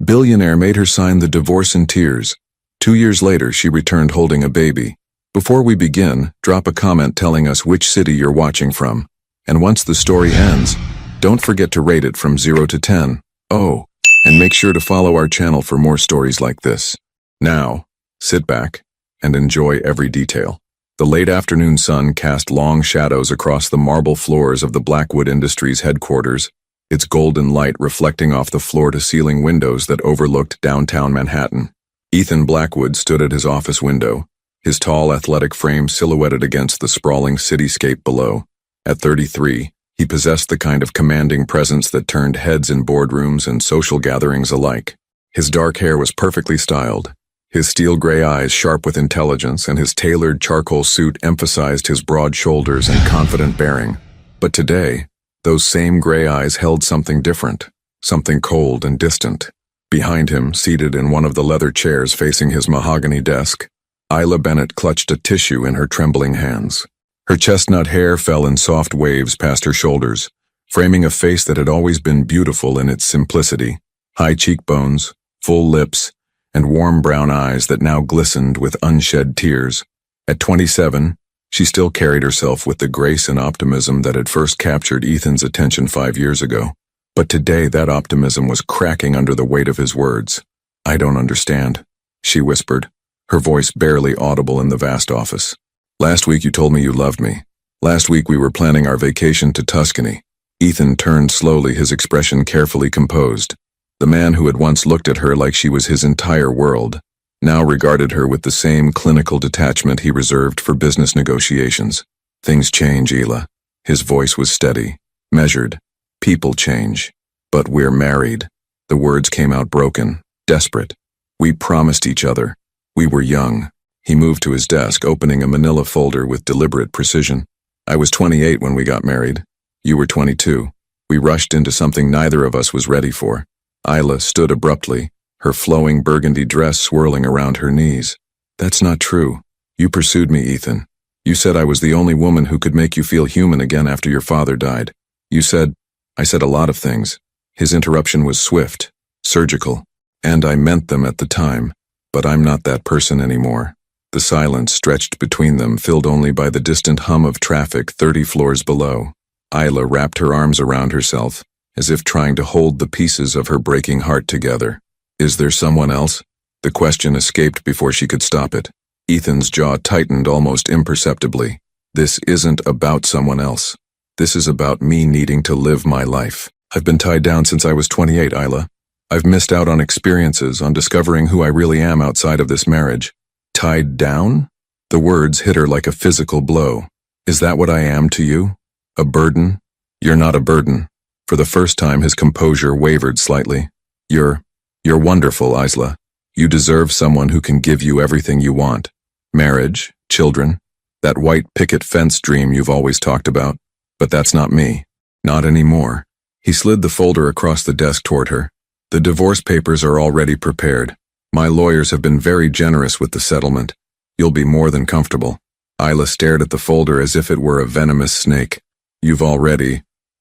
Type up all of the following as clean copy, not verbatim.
Billionaire made her sign the divorce in tears. 2 years later, she returned holding a baby. Before we begin, drop a comment telling us which city you're watching from. And once the story ends, don't forget to rate it from 0 to 10. Oh, and make sure to follow our channel for more stories like this. Now, sit back and enjoy every detail. The late afternoon sun cast long shadows across the marble floors of the Blackwood Industries headquarters, its golden light reflecting off the floor-to-ceiling windows that overlooked downtown Manhattan. Ethan Blackwood stood at his office window, his tall, athletic frame silhouetted against the sprawling cityscape below. At 33, he possessed the kind of commanding presence that turned heads in boardrooms and social gatherings alike. His dark hair was perfectly styled, his steel gray eyes sharp with intelligence, and his tailored charcoal suit emphasized his broad shoulders and confident bearing. But today, those same gray eyes held something different, something cold and distant. Behind him, seated in one of the leather chairs facing his mahogany desk, Isla Bennett clutched a tissue in her trembling hands. Her chestnut hair fell in soft waves past her shoulders, framing a face that had always been beautiful in its simplicity. High cheekbones, full lips, and warm brown eyes that now glistened with unshed tears. At 27, she still carried herself with the grace and optimism that had first captured Ethan's attention 5 years ago. But today that optimism was cracking under the weight of his words. "I don't understand," she whispered, her voice barely audible in the vast office. "Last week you told me you loved me. Last week we were planning our vacation to Tuscany." Ethan turned slowly, his expression carefully composed. The man who had once looked at her like she was his entire world now regarded her with the same clinical detachment he reserved for business negotiations. "Things change, Ela." His voice was steady, measured. "People change. But we're married." The words came out broken, desperate. "We promised each other. We were young." He moved to his desk, opening a manila folder with deliberate precision. "I was 28 when we got married. You were 22. We rushed into something neither of us was ready for." Isla stood abruptly, her flowing burgundy dress swirling around her knees. "That's not true. You pursued me, Ethan. You said I was the only woman who could make you feel human again after your father died. You said—" "I said a lot of things." His interruption was swift, surgical, and I meant them at the time, but I'm not that person anymore. The silence stretched between them, filled only by the distant hum of traffic 30 floors below. Isla wrapped her arms around herself, as if trying to hold the pieces of her breaking heart together. "Is there someone else?" The question escaped before she could stop it. Ethan's jaw tightened almost imperceptibly. "This isn't about someone else. This is about me needing to live my life. I've been tied down since I was 28, Isla. I've missed out on experiences, on discovering who I really am outside of this marriage." "Tied down?" The words hit her like a physical blow. "Is that what I am to you? A burden?" "You're not a burden." For the first time, his composure wavered slightly. You're wonderful, Isla. You deserve someone who can give you everything you want. Marriage, children, that white picket fence dream you've always talked about. But that's not me. Not anymore." He slid the folder across the desk toward her. "The divorce papers are already prepared. My lawyers have been very generous with the settlement. You'll be more than comfortable." Isla stared at the folder as if it were a venomous snake.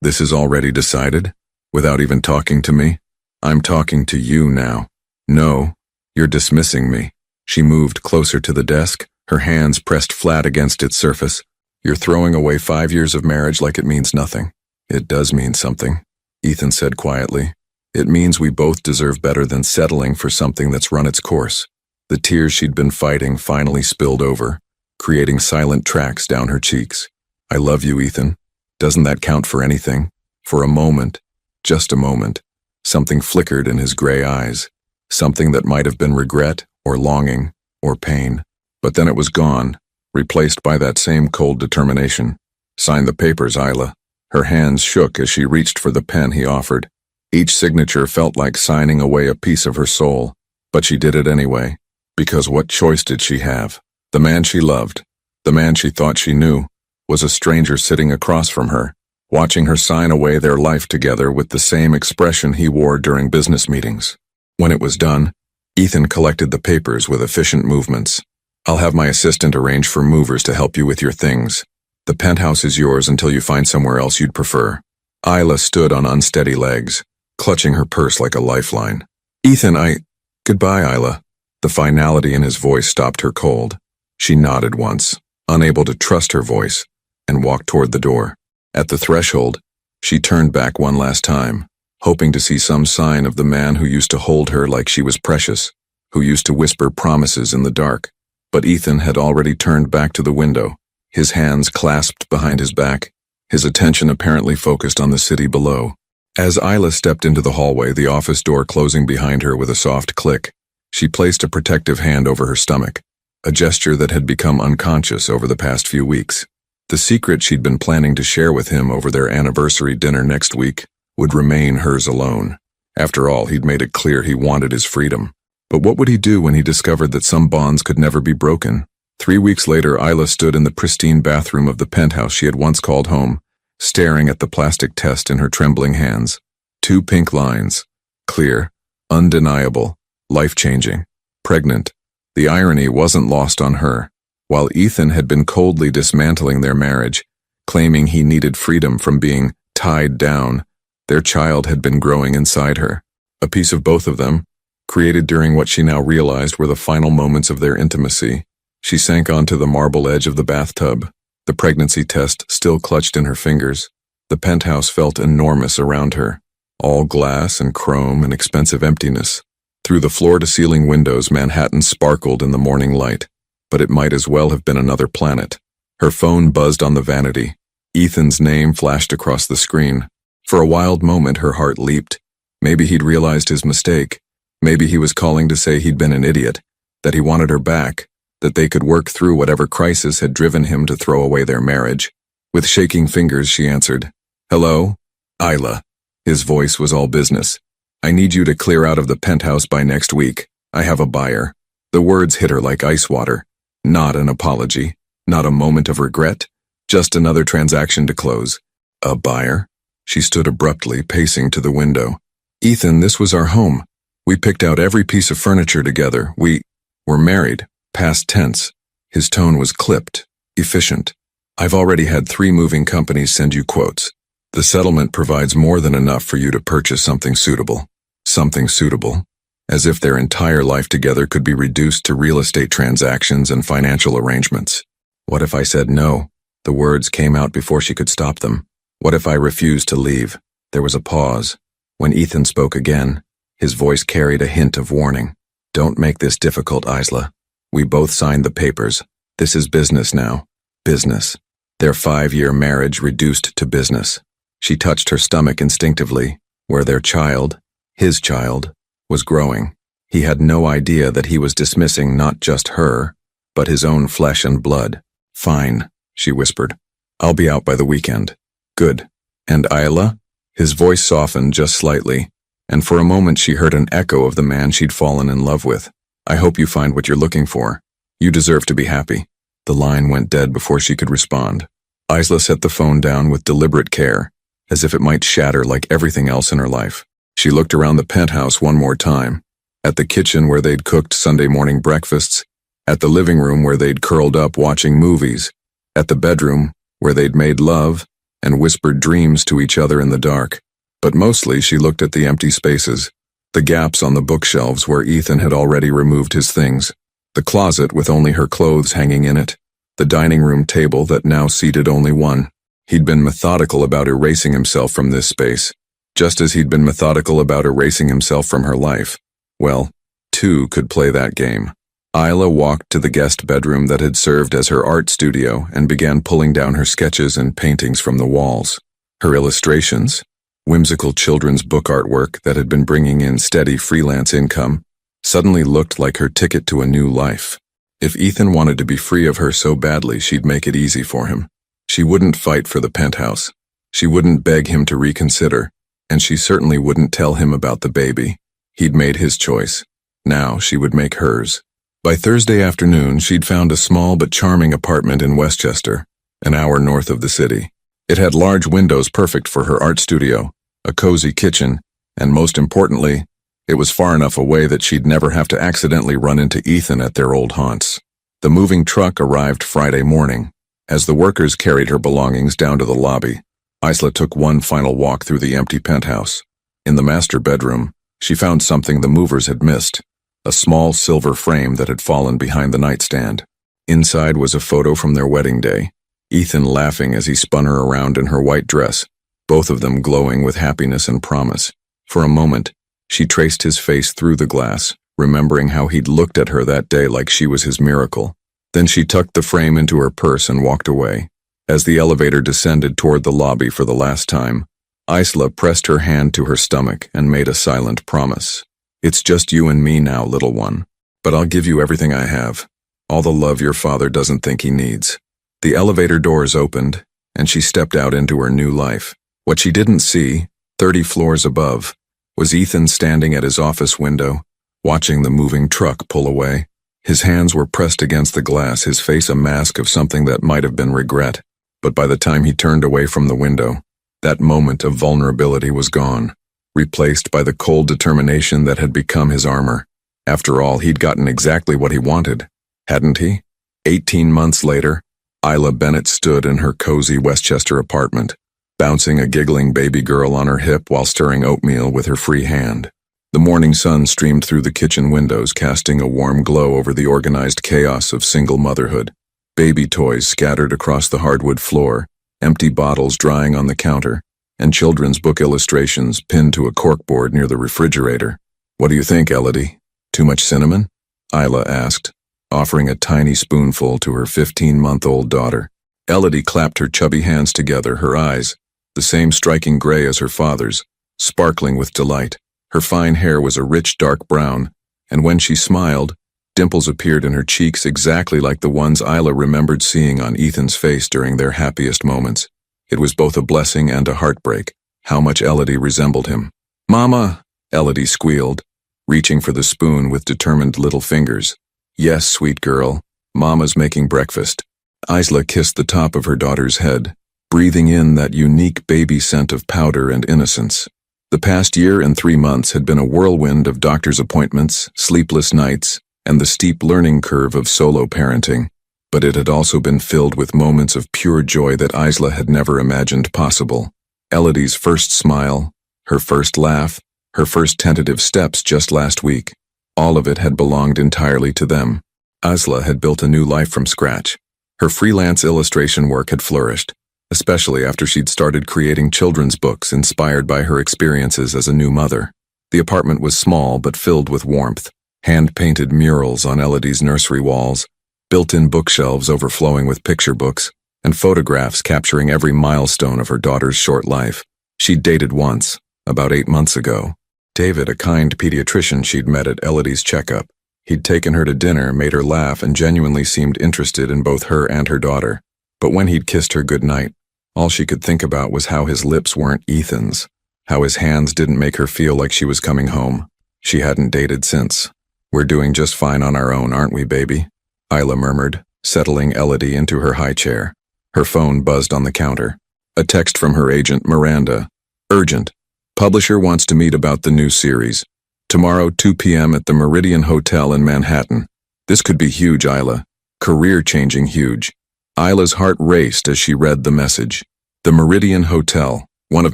This is already decided? Without even talking to me? I'm talking to you now." "No, you're dismissing me." She moved closer to the desk, her hands pressed flat against its surface. "You're throwing away 5 years of marriage like it means nothing." "It does mean something," Ethan said quietly. "It means we both deserve better than settling for something that's run its course." The tears she'd been fighting finally spilled over, creating silent tracks down her cheeks. "I love you, Ethan. Doesn't that count for anything?" For a moment, just a moment, something flickered in his gray eyes, something that might have been regret or longing or pain. But then it was gone, replaced by that same cold determination. "Sign the papers, Isla." Her hands shook as she reached for the pen he offered. Each signature felt like signing away a piece of her soul, but she did it anyway, because what choice did she have? The man she loved, the man she thought she knew, was a stranger sitting across from her, watching her sign away their life together with the same expression he wore during business meetings. When it was done, Ethan collected the papers with efficient movements. "I'll have my assistant arrange for movers to help you with your things. The penthouse is yours until you find somewhere else you'd prefer." Isla stood on unsteady legs, clutching her purse like a lifeline. Ethan, Goodbye, Isla. The finality in his voice stopped her cold. She nodded once, unable to trust her voice, and walked toward the door. At the threshold, she turned back one last time, hoping to see some sign of the man who used to hold her like she was precious, who used to whisper promises in the dark. But Ethan had already turned back to the window, his hands clasped behind his back, his attention apparently focused on the city below. As Isla stepped into the hallway, the office door closing behind her with a soft click, she placed a protective hand over her stomach, a gesture that had become unconscious over the past few weeks. The secret she'd been planning to share with him over their anniversary dinner next week would remain hers alone. After all, he'd made it clear he wanted his freedom. But what would he do when he discovered that some bonds could never be broken? 3 weeks later, Isla stood in the pristine bathroom of the penthouse she had once called home, staring at the plastic test in her trembling hands. 2 pink lines. Clear, undeniable, life-changing, pregnant. The irony wasn't lost on her. While Ethan had been coldly dismantling their marriage, claiming he needed freedom from being tied down, their child had been growing inside her. A piece of both of them, created during what she now realized were the final moments of their intimacy. She sank onto the marble edge of the bathtub, the pregnancy test still clutched in her fingers. The penthouse felt enormous around her, all glass and chrome and expensive emptiness. Through the floor-to-ceiling windows, Manhattan sparkled in the morning light, but it might as well have been another planet. Her phone buzzed on the vanity. Ethan's name flashed across the screen. For a wild moment, her heart leaped. Maybe he'd realized his mistake. Maybe he was calling to say he'd been an idiot, that he wanted her back, that they could work through whatever crisis had driven him to throw away their marriage. With shaking fingers, she answered, "Hello? Isla." His voice was all business. "I need you to clear out of the penthouse by next week. I have a buyer." The words hit her like ice water. Not an apology, not a moment of regret, just another transaction to close. A buyer? She stood abruptly, pacing to the window. "Ethan, this was our home. We picked out every piece of furniture together. We're married." Past tense. His tone was clipped, efficient. "I've already had 3 moving companies send you quotes. The settlement provides more than enough for you to purchase something suitable." Something suitable? As if their entire life together could be reduced to real estate transactions and financial arrangements. What if I said no? The words came out before she could stop them. What if I refused to leave? There was a pause. When Ethan spoke again, his voice carried a hint of warning. "Don't make this difficult, Isla. We both signed the papers. This is business now. Business." Their 5-year marriage reduced to business. She touched her stomach instinctively, where their child, his child, was growing. He had no idea that he was dismissing not just her, but his own flesh and blood. "Fine," she whispered. "I'll be out by the weekend." "Good. And Isla?" His voice softened just slightly, and for a moment she heard an echo of the man she'd fallen in love with. "I hope you find what you're looking for. You deserve to be happy." The line went dead before she could respond. Isla set the phone down with deliberate care, as if it might shatter like everything else in her life. She looked around the penthouse one more time, at the kitchen where they'd cooked Sunday morning breakfasts, at the living room where they'd curled up watching movies, at the bedroom where they'd made love and whispered dreams to each other in the dark. But mostly she looked at the empty spaces, the gaps on the bookshelves where Ethan had already removed his things, the closet with only her clothes hanging in it, the dining room table that now seated only one. He'd been methodical about erasing himself from this space, just as he'd been methodical about erasing himself from her life. Well, 2 could play that game. Isla walked to the guest bedroom that had served as her art studio and began pulling down her sketches and paintings from the walls. Her illustrations, whimsical children's book artwork that had been bringing in steady freelance income, suddenly looked like her ticket to a new life. If Ethan wanted to be free of her so badly, she'd make it easy for him. She wouldn't fight for the penthouse. She wouldn't beg him to reconsider, and she certainly wouldn't tell him about the baby. He'd made his choice. Now she would make hers. By Thursday afternoon, she'd found a small but charming apartment in Westchester, an hour north of the city. It had large windows perfect for her art studio, a cozy kitchen, and most importantly, it was far enough away that she'd never have to accidentally run into Ethan at their old haunts. The moving truck arrived Friday morning. As the workers carried her belongings down to the lobby, Isla took one final walk through the empty penthouse. In the master bedroom, She found something the movers had missed, a small silver frame that had fallen behind the nightstand. Inside was a photo from their wedding day, Ethan laughing as he spun her around in her white dress, both of them glowing with happiness and promise. For a moment, she traced his face through the glass, remembering how he'd looked at her that day like she was his miracle. Then she tucked the frame into her purse and walked away. As the elevator descended toward the lobby for the last time, Isla pressed her hand to her stomach and made a silent promise. "It's just you and me now, little one. But I'll give you everything I have. All the love your father doesn't think he needs." The elevator doors opened, and she stepped out into her new life. What she didn't see, 30 floors above, was Ethan standing at his office window, watching the moving truck pull away. His hands were pressed against the glass, his face a mask of something that might have been regret. But by the time he turned away from the window, that moment of vulnerability was gone, replaced by the cold determination that had become his armor. After all, he'd gotten exactly what he wanted, hadn't he? 18 months later, Isla Bennett stood in her cozy Westchester apartment, bouncing a giggling baby girl on her hip while stirring oatmeal with her free hand. The morning sun streamed through the kitchen windows, casting a warm glow over the organized chaos of single motherhood. Baby toys scattered across the hardwood floor, empty bottles drying on the counter, and children's book illustrations pinned to a corkboard near the refrigerator. "What do you think, Elodie? Too much cinnamon?" Isla asked, offering a tiny spoonful to her 15-month-old daughter. Elodie clapped her chubby hands together, her eyes, the same striking gray as her father's, sparkling with delight. Her fine hair was a rich dark brown, and when she smiled, dimples appeared in her cheeks exactly like the ones Isla remembered seeing on Ethan's face during their happiest moments. It was both a blessing and a heartbreak, how much Elodie resembled him. "Mama!" Elodie squealed, reaching for the spoon with determined little fingers. "Yes, sweet girl, Mama's making breakfast." Isla kissed the top of her daughter's head, breathing in that unique baby scent of powder and innocence. The past year and 3 months had been a whirlwind of doctor's appointments, sleepless nights, and the steep learning curve of solo parenting, but it had also been filled with moments of pure joy that Isla had never imagined possible. Elodie's first smile, her first laugh, her first tentative steps just last week, all of it had belonged entirely to them. Isla had built a new life from scratch. Her freelance illustration work had flourished, especially after she'd started creating children's books inspired by her experiences as a new mother. The apartment was small but filled with warmth. Hand-painted murals on Elodie's nursery walls, built-in bookshelves overflowing with picture books, and photographs capturing every milestone of her daughter's short life. She'd dated once, about 8 months ago. David, a kind pediatrician she'd met at Elodie's checkup. He'd taken her to dinner, made her laugh, and genuinely seemed interested in both her and her daughter. But when he'd kissed her goodnight, all she could think about was how his lips weren't Ethan's, how his hands didn't make her feel like she was coming home. She hadn't dated since. "We're doing just fine on our own, aren't we, baby?" Isla murmured, settling Elodie into her high chair. Her phone buzzed on the counter. A text from her agent, Miranda. "Urgent. Publisher wants to meet about the new series. Tomorrow, 2 p.m. at the Meridian Hotel in Manhattan." This could be huge, Isla. Career-changing huge. Isla's heart raced as she read the message. The Meridian Hotel, one of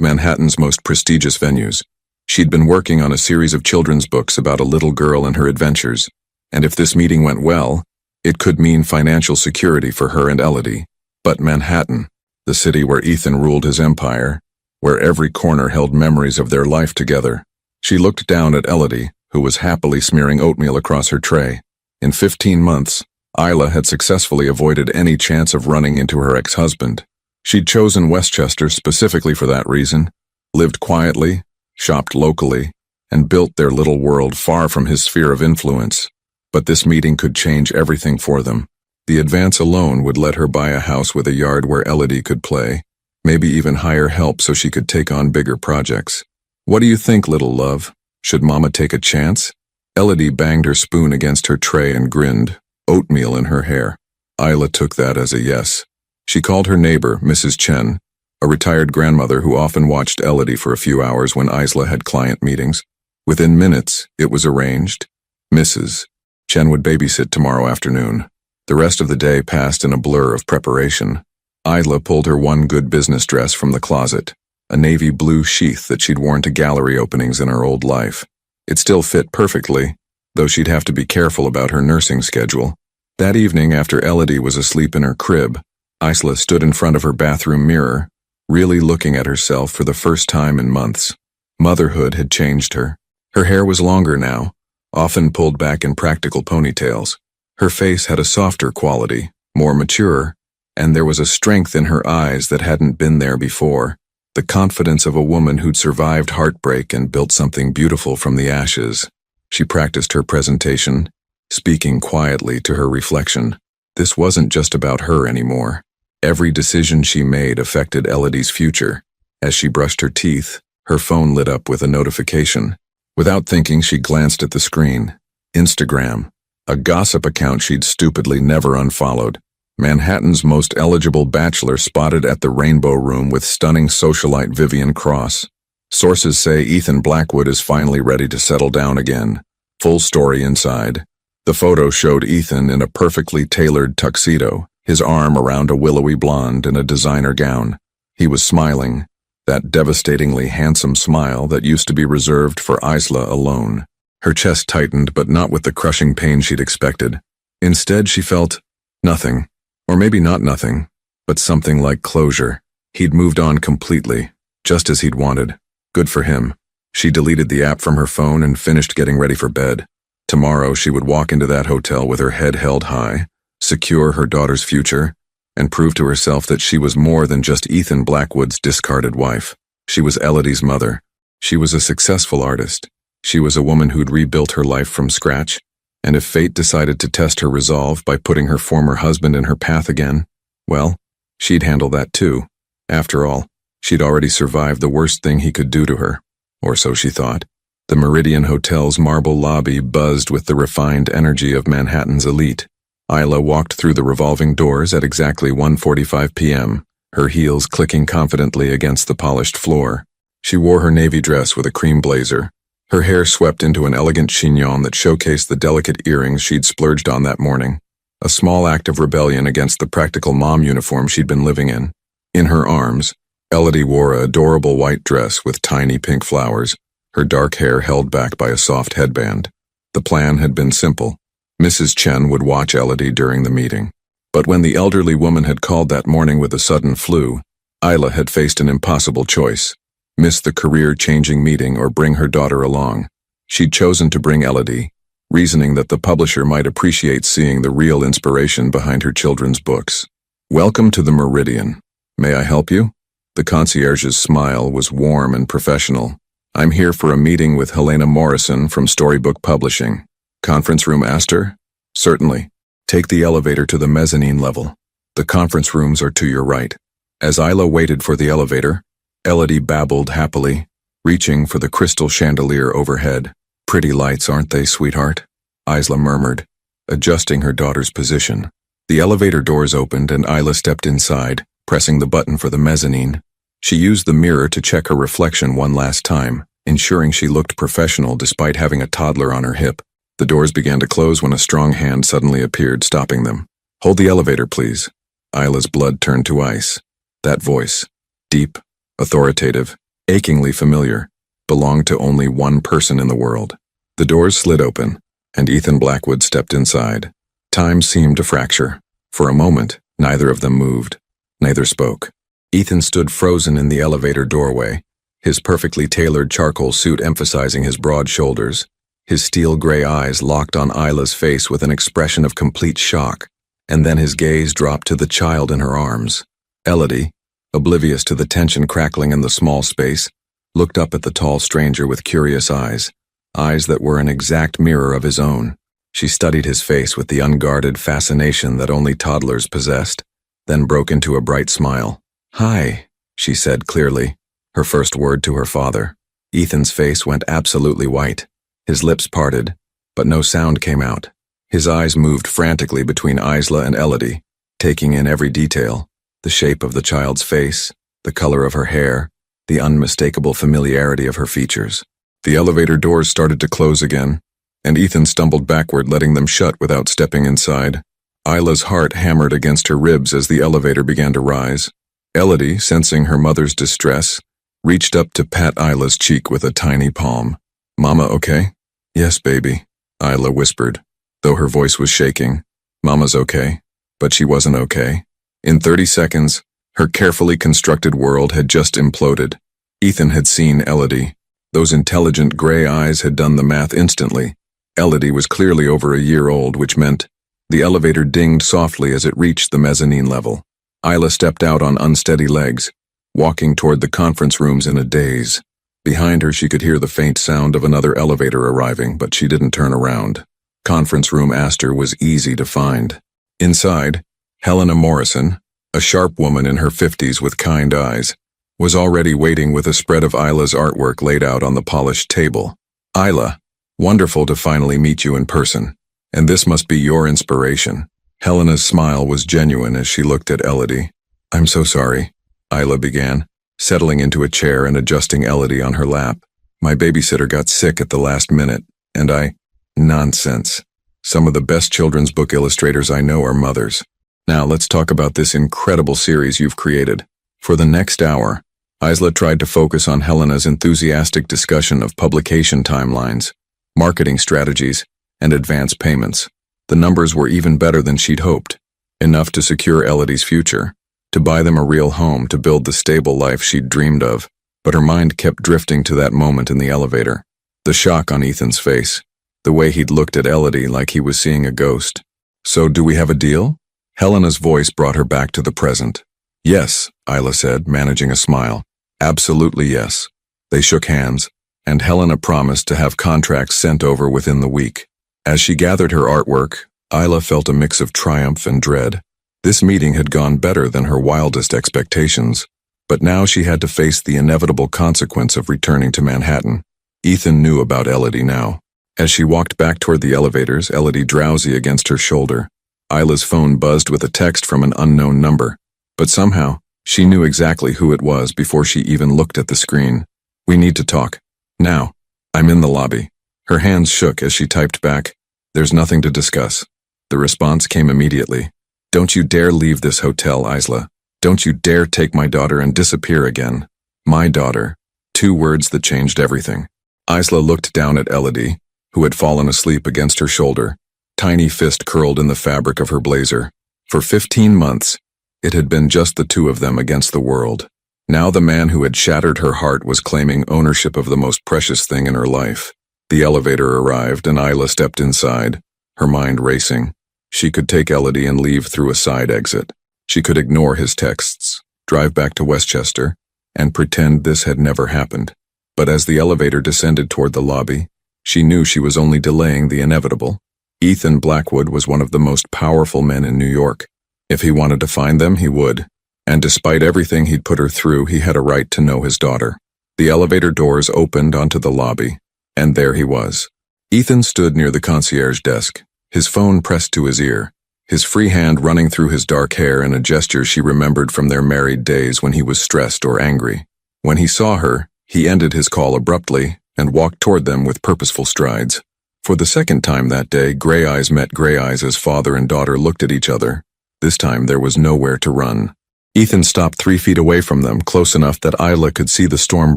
Manhattan's most prestigious venues. She'd been working on a series of children's books about a little girl and her adventures, and if this meeting went well, it could mean financial security for her and Elodie. But Manhattan, the city where Ethan ruled his empire, where every corner held memories of their life together. She looked down at Elodie, who was happily smearing oatmeal across her tray. In 15 months, Isla had successfully avoided any chance of running into her ex-husband. She'd chosen Westchester specifically for that reason, lived quietly, shopped locally, and built their little world far from his sphere of influence. But this meeting could change everything for them. The advance alone would let her buy a house with a yard where Elodie could play, maybe even hire help so she could take on bigger projects. "What do you think, little love? Should Mama take a chance?" Elodie banged her spoon against her tray and grinned, oatmeal in her hair. Isla took that as a yes. She called her neighbor, Mrs. Chen, a retired grandmother who often watched Elodie for a few hours when Isla had client meetings. Within minutes, it was arranged. Mrs. Chen would babysit tomorrow afternoon. The rest of the day passed in a blur of preparation. Isla pulled her one good business dress from the closet, a navy blue sheath that she'd worn to gallery openings in her old life. It still fit perfectly, though she'd have to be careful about her nursing schedule. That evening, after Elodie was asleep in her crib, Isla stood in front of her bathroom mirror, really looking at herself for the first time in months. Motherhood had changed her. Her hair was longer now, often pulled back in practical ponytails. Her face had a softer quality, more mature, and there was a strength in her eyes that hadn't been there before, the confidence of a woman who'd survived heartbreak and built something beautiful from the ashes. She practiced her presentation, speaking quietly to her reflection. This wasn't just about her anymore. Every decision she made affected Elodie's future. As she brushed her teeth, her phone lit up with a notification. Without thinking, she glanced at the screen. Instagram, a gossip account she'd stupidly never unfollowed. Manhattan's most eligible bachelor spotted at the Rainbow Room with stunning socialite Vivian Cross. Sources say Ethan Blackwood is finally ready to settle down again. Full story inside. The photo showed Ethan in a perfectly tailored tuxedo, his arm around a willowy blonde in a designer gown. He was smiling, that devastatingly handsome smile that used to be reserved for Isla alone. Her chest tightened, but not with the crushing pain she'd expected. Instead, she felt nothing. Or maybe not nothing, but something like closure. He'd moved on completely, just as he'd wanted. Good for him. She deleted the app from her phone and finished getting ready for bed. Tomorrow she would walk into that hotel with her head held high, secure her daughter's future, and prove to herself that she was more than just Ethan Blackwood's discarded wife. She was Elodie's mother. She was a successful artist. She was a woman who'd rebuilt her life from scratch. And if fate decided to test her resolve by putting her former husband in her path again, well, she'd handle that too. After all, she'd already survived the worst thing he could do to her. Or so she thought. The Meridian Hotel's marble lobby buzzed with the refined energy of Manhattan's elite. Isla walked through the revolving doors at exactly 1:45 p.m., her heels clicking confidently against the polished floor. She wore her navy dress with a cream blazer. Her hair swept into an elegant chignon that showcased the delicate earrings she'd splurged on that morning, a small act of rebellion against the practical mom uniform she'd been living in. In her arms, Elodie wore an adorable white dress with tiny pink flowers, her dark hair held back by a soft headband. The plan had been simple. Mrs. Chen would watch Elodie during the meeting. But when the elderly woman had called that morning with a sudden flu, Isla had faced an impossible choice. Miss the career-changing meeting or bring her daughter along. She'd chosen to bring Elodie, reasoning that the publisher might appreciate seeing the real inspiration behind her children's books. Welcome to the Meridian. May I help you? The concierge's smile was warm and professional. I'm here for a meeting with Helena Morrison from Storybook Publishing. Conference room Astor? Certainly. Take the elevator to the mezzanine level. The conference rooms are to your right. As Isla waited for the elevator, Elodie babbled happily, reaching for the crystal chandelier overhead. Pretty lights, aren't they, sweetheart? Isla murmured, adjusting her daughter's position. The elevator doors opened and Isla stepped inside, pressing the button for the mezzanine. She used the mirror to check her reflection one last time, ensuring she looked professional despite having a toddler on her hip. The doors began to close when a strong hand suddenly appeared, stopping them. Hold the elevator, please. Isla's blood turned to ice. That voice, deep, authoritative, achingly familiar, belonged to only one person in the world. The doors slid open, and Ethan Blackwood stepped inside. Time seemed to fracture. For a moment, neither of them moved. Neither spoke. Ethan stood frozen in the elevator doorway, his perfectly tailored charcoal suit emphasizing his broad shoulders, his steel gray eyes locked on Isla's face with an expression of complete shock, and then his gaze dropped to the child in her arms. Elodie, oblivious to the tension crackling in the small space, looked up at the tall stranger with curious eyes that were an exact mirror of his own. She studied his face with the unguarded fascination that only toddlers possessed, then broke into a bright smile. Hi, she said clearly, her first word to her father. Ethan's face went absolutely white. His lips parted, but no sound came out. His eyes moved frantically between Isla and Elodie, taking in every detail. The shape of the child's face, the color of her hair, the unmistakable familiarity of her features. The elevator doors started to close again, and Ethan stumbled backward, letting them shut without stepping inside. Isla's heart hammered against her ribs as the elevator began to rise. Elodie, sensing her mother's distress, reached up to pat Isla's cheek with a tiny palm. Mama, okay? Yes, baby, Isla whispered, though her voice was shaking. Mama's okay. But she wasn't okay. In 30 seconds, her carefully constructed world had just imploded. Ethan had seen Elodie. Those intelligent gray eyes had done the math instantly. Elodie was clearly over a year old, which meant the elevator dinged softly as it reached the mezzanine level. Isla stepped out on unsteady legs, walking toward the conference rooms in a daze. Behind her she could hear the faint sound of another elevator arriving, but she didn't turn around. Conference room Astor was easy to find. Inside, Helena Morrison, a sharp woman in her 50s with kind eyes, was already waiting with a spread of Isla's artwork laid out on the polished table. Isla, wonderful to finally meet you in person. And this must be your inspiration. Helena's smile was genuine as she looked at Elodie. I'm so sorry, Isla began, settling into a chair and adjusting Elodie on her lap. My babysitter got sick at the last minute, and Nonsense. Some of the best children's book illustrators I know are mothers. Now let's talk about this incredible series you've created. For the next hour, Isla tried to focus on Helena's enthusiastic discussion of publication timelines, marketing strategies, and advance payments. The numbers were even better than she'd hoped. Enough to secure Elodie's future, to buy them a real home, to build the stable life she'd dreamed of. But her mind kept drifting to that moment in the elevator. The shock on Ethan's face. The way he'd looked at Elodie like he was seeing a ghost. So do we have a deal? Helena's voice brought her back to the present. Yes, Isla said, managing a smile. Absolutely yes. They shook hands, and Helena promised to have contracts sent over within the week. As she gathered her artwork, Isla felt a mix of triumph and dread. This meeting had gone better than her wildest expectations, but now she had to face the inevitable consequence of returning to Manhattan. Ethan knew about Elodie now. As she walked back toward the elevators, Elodie drowsy against her shoulder. Isla's phone buzzed with a text from an unknown number, but somehow, she knew exactly who it was before she even looked at the screen. We need to talk. Now. I'm in the lobby. Her hands shook as she typed back, There's nothing to discuss. The response came immediately. Don't you dare leave this hotel, Isla. Don't you dare take my daughter and disappear again. My daughter. 2 words that changed everything. Isla looked down at Elodie, who had fallen asleep against her shoulder, tiny fist curled in the fabric of her blazer. For 15 months, it had been just the two of them against the world. Now the man who had shattered her heart was claiming ownership of the most precious thing in her life. The elevator arrived and Isla stepped inside, her mind racing. She could take Elodie and leave through a side exit. She could ignore his texts, drive back to Westchester, and pretend this had never happened. But as the elevator descended toward the lobby, she knew she was only delaying the inevitable. Ethan Blackwood was one of the most powerful men in New York. If he wanted to find them, he would. And despite everything he'd put her through, he had a right to know his daughter. The elevator doors opened onto the lobby, and there he was. Ethan stood near the concierge desk, his phone pressed to his ear, his free hand running through his dark hair in a gesture she remembered from their married days when he was stressed or angry. When he saw her, he ended his call abruptly and walked toward them with purposeful strides. For the second time that day, gray eyes met gray eyes as father and daughter looked at each other. This time there was nowhere to run. Ethan stopped 3 feet away from them, close enough that Isla could see the storm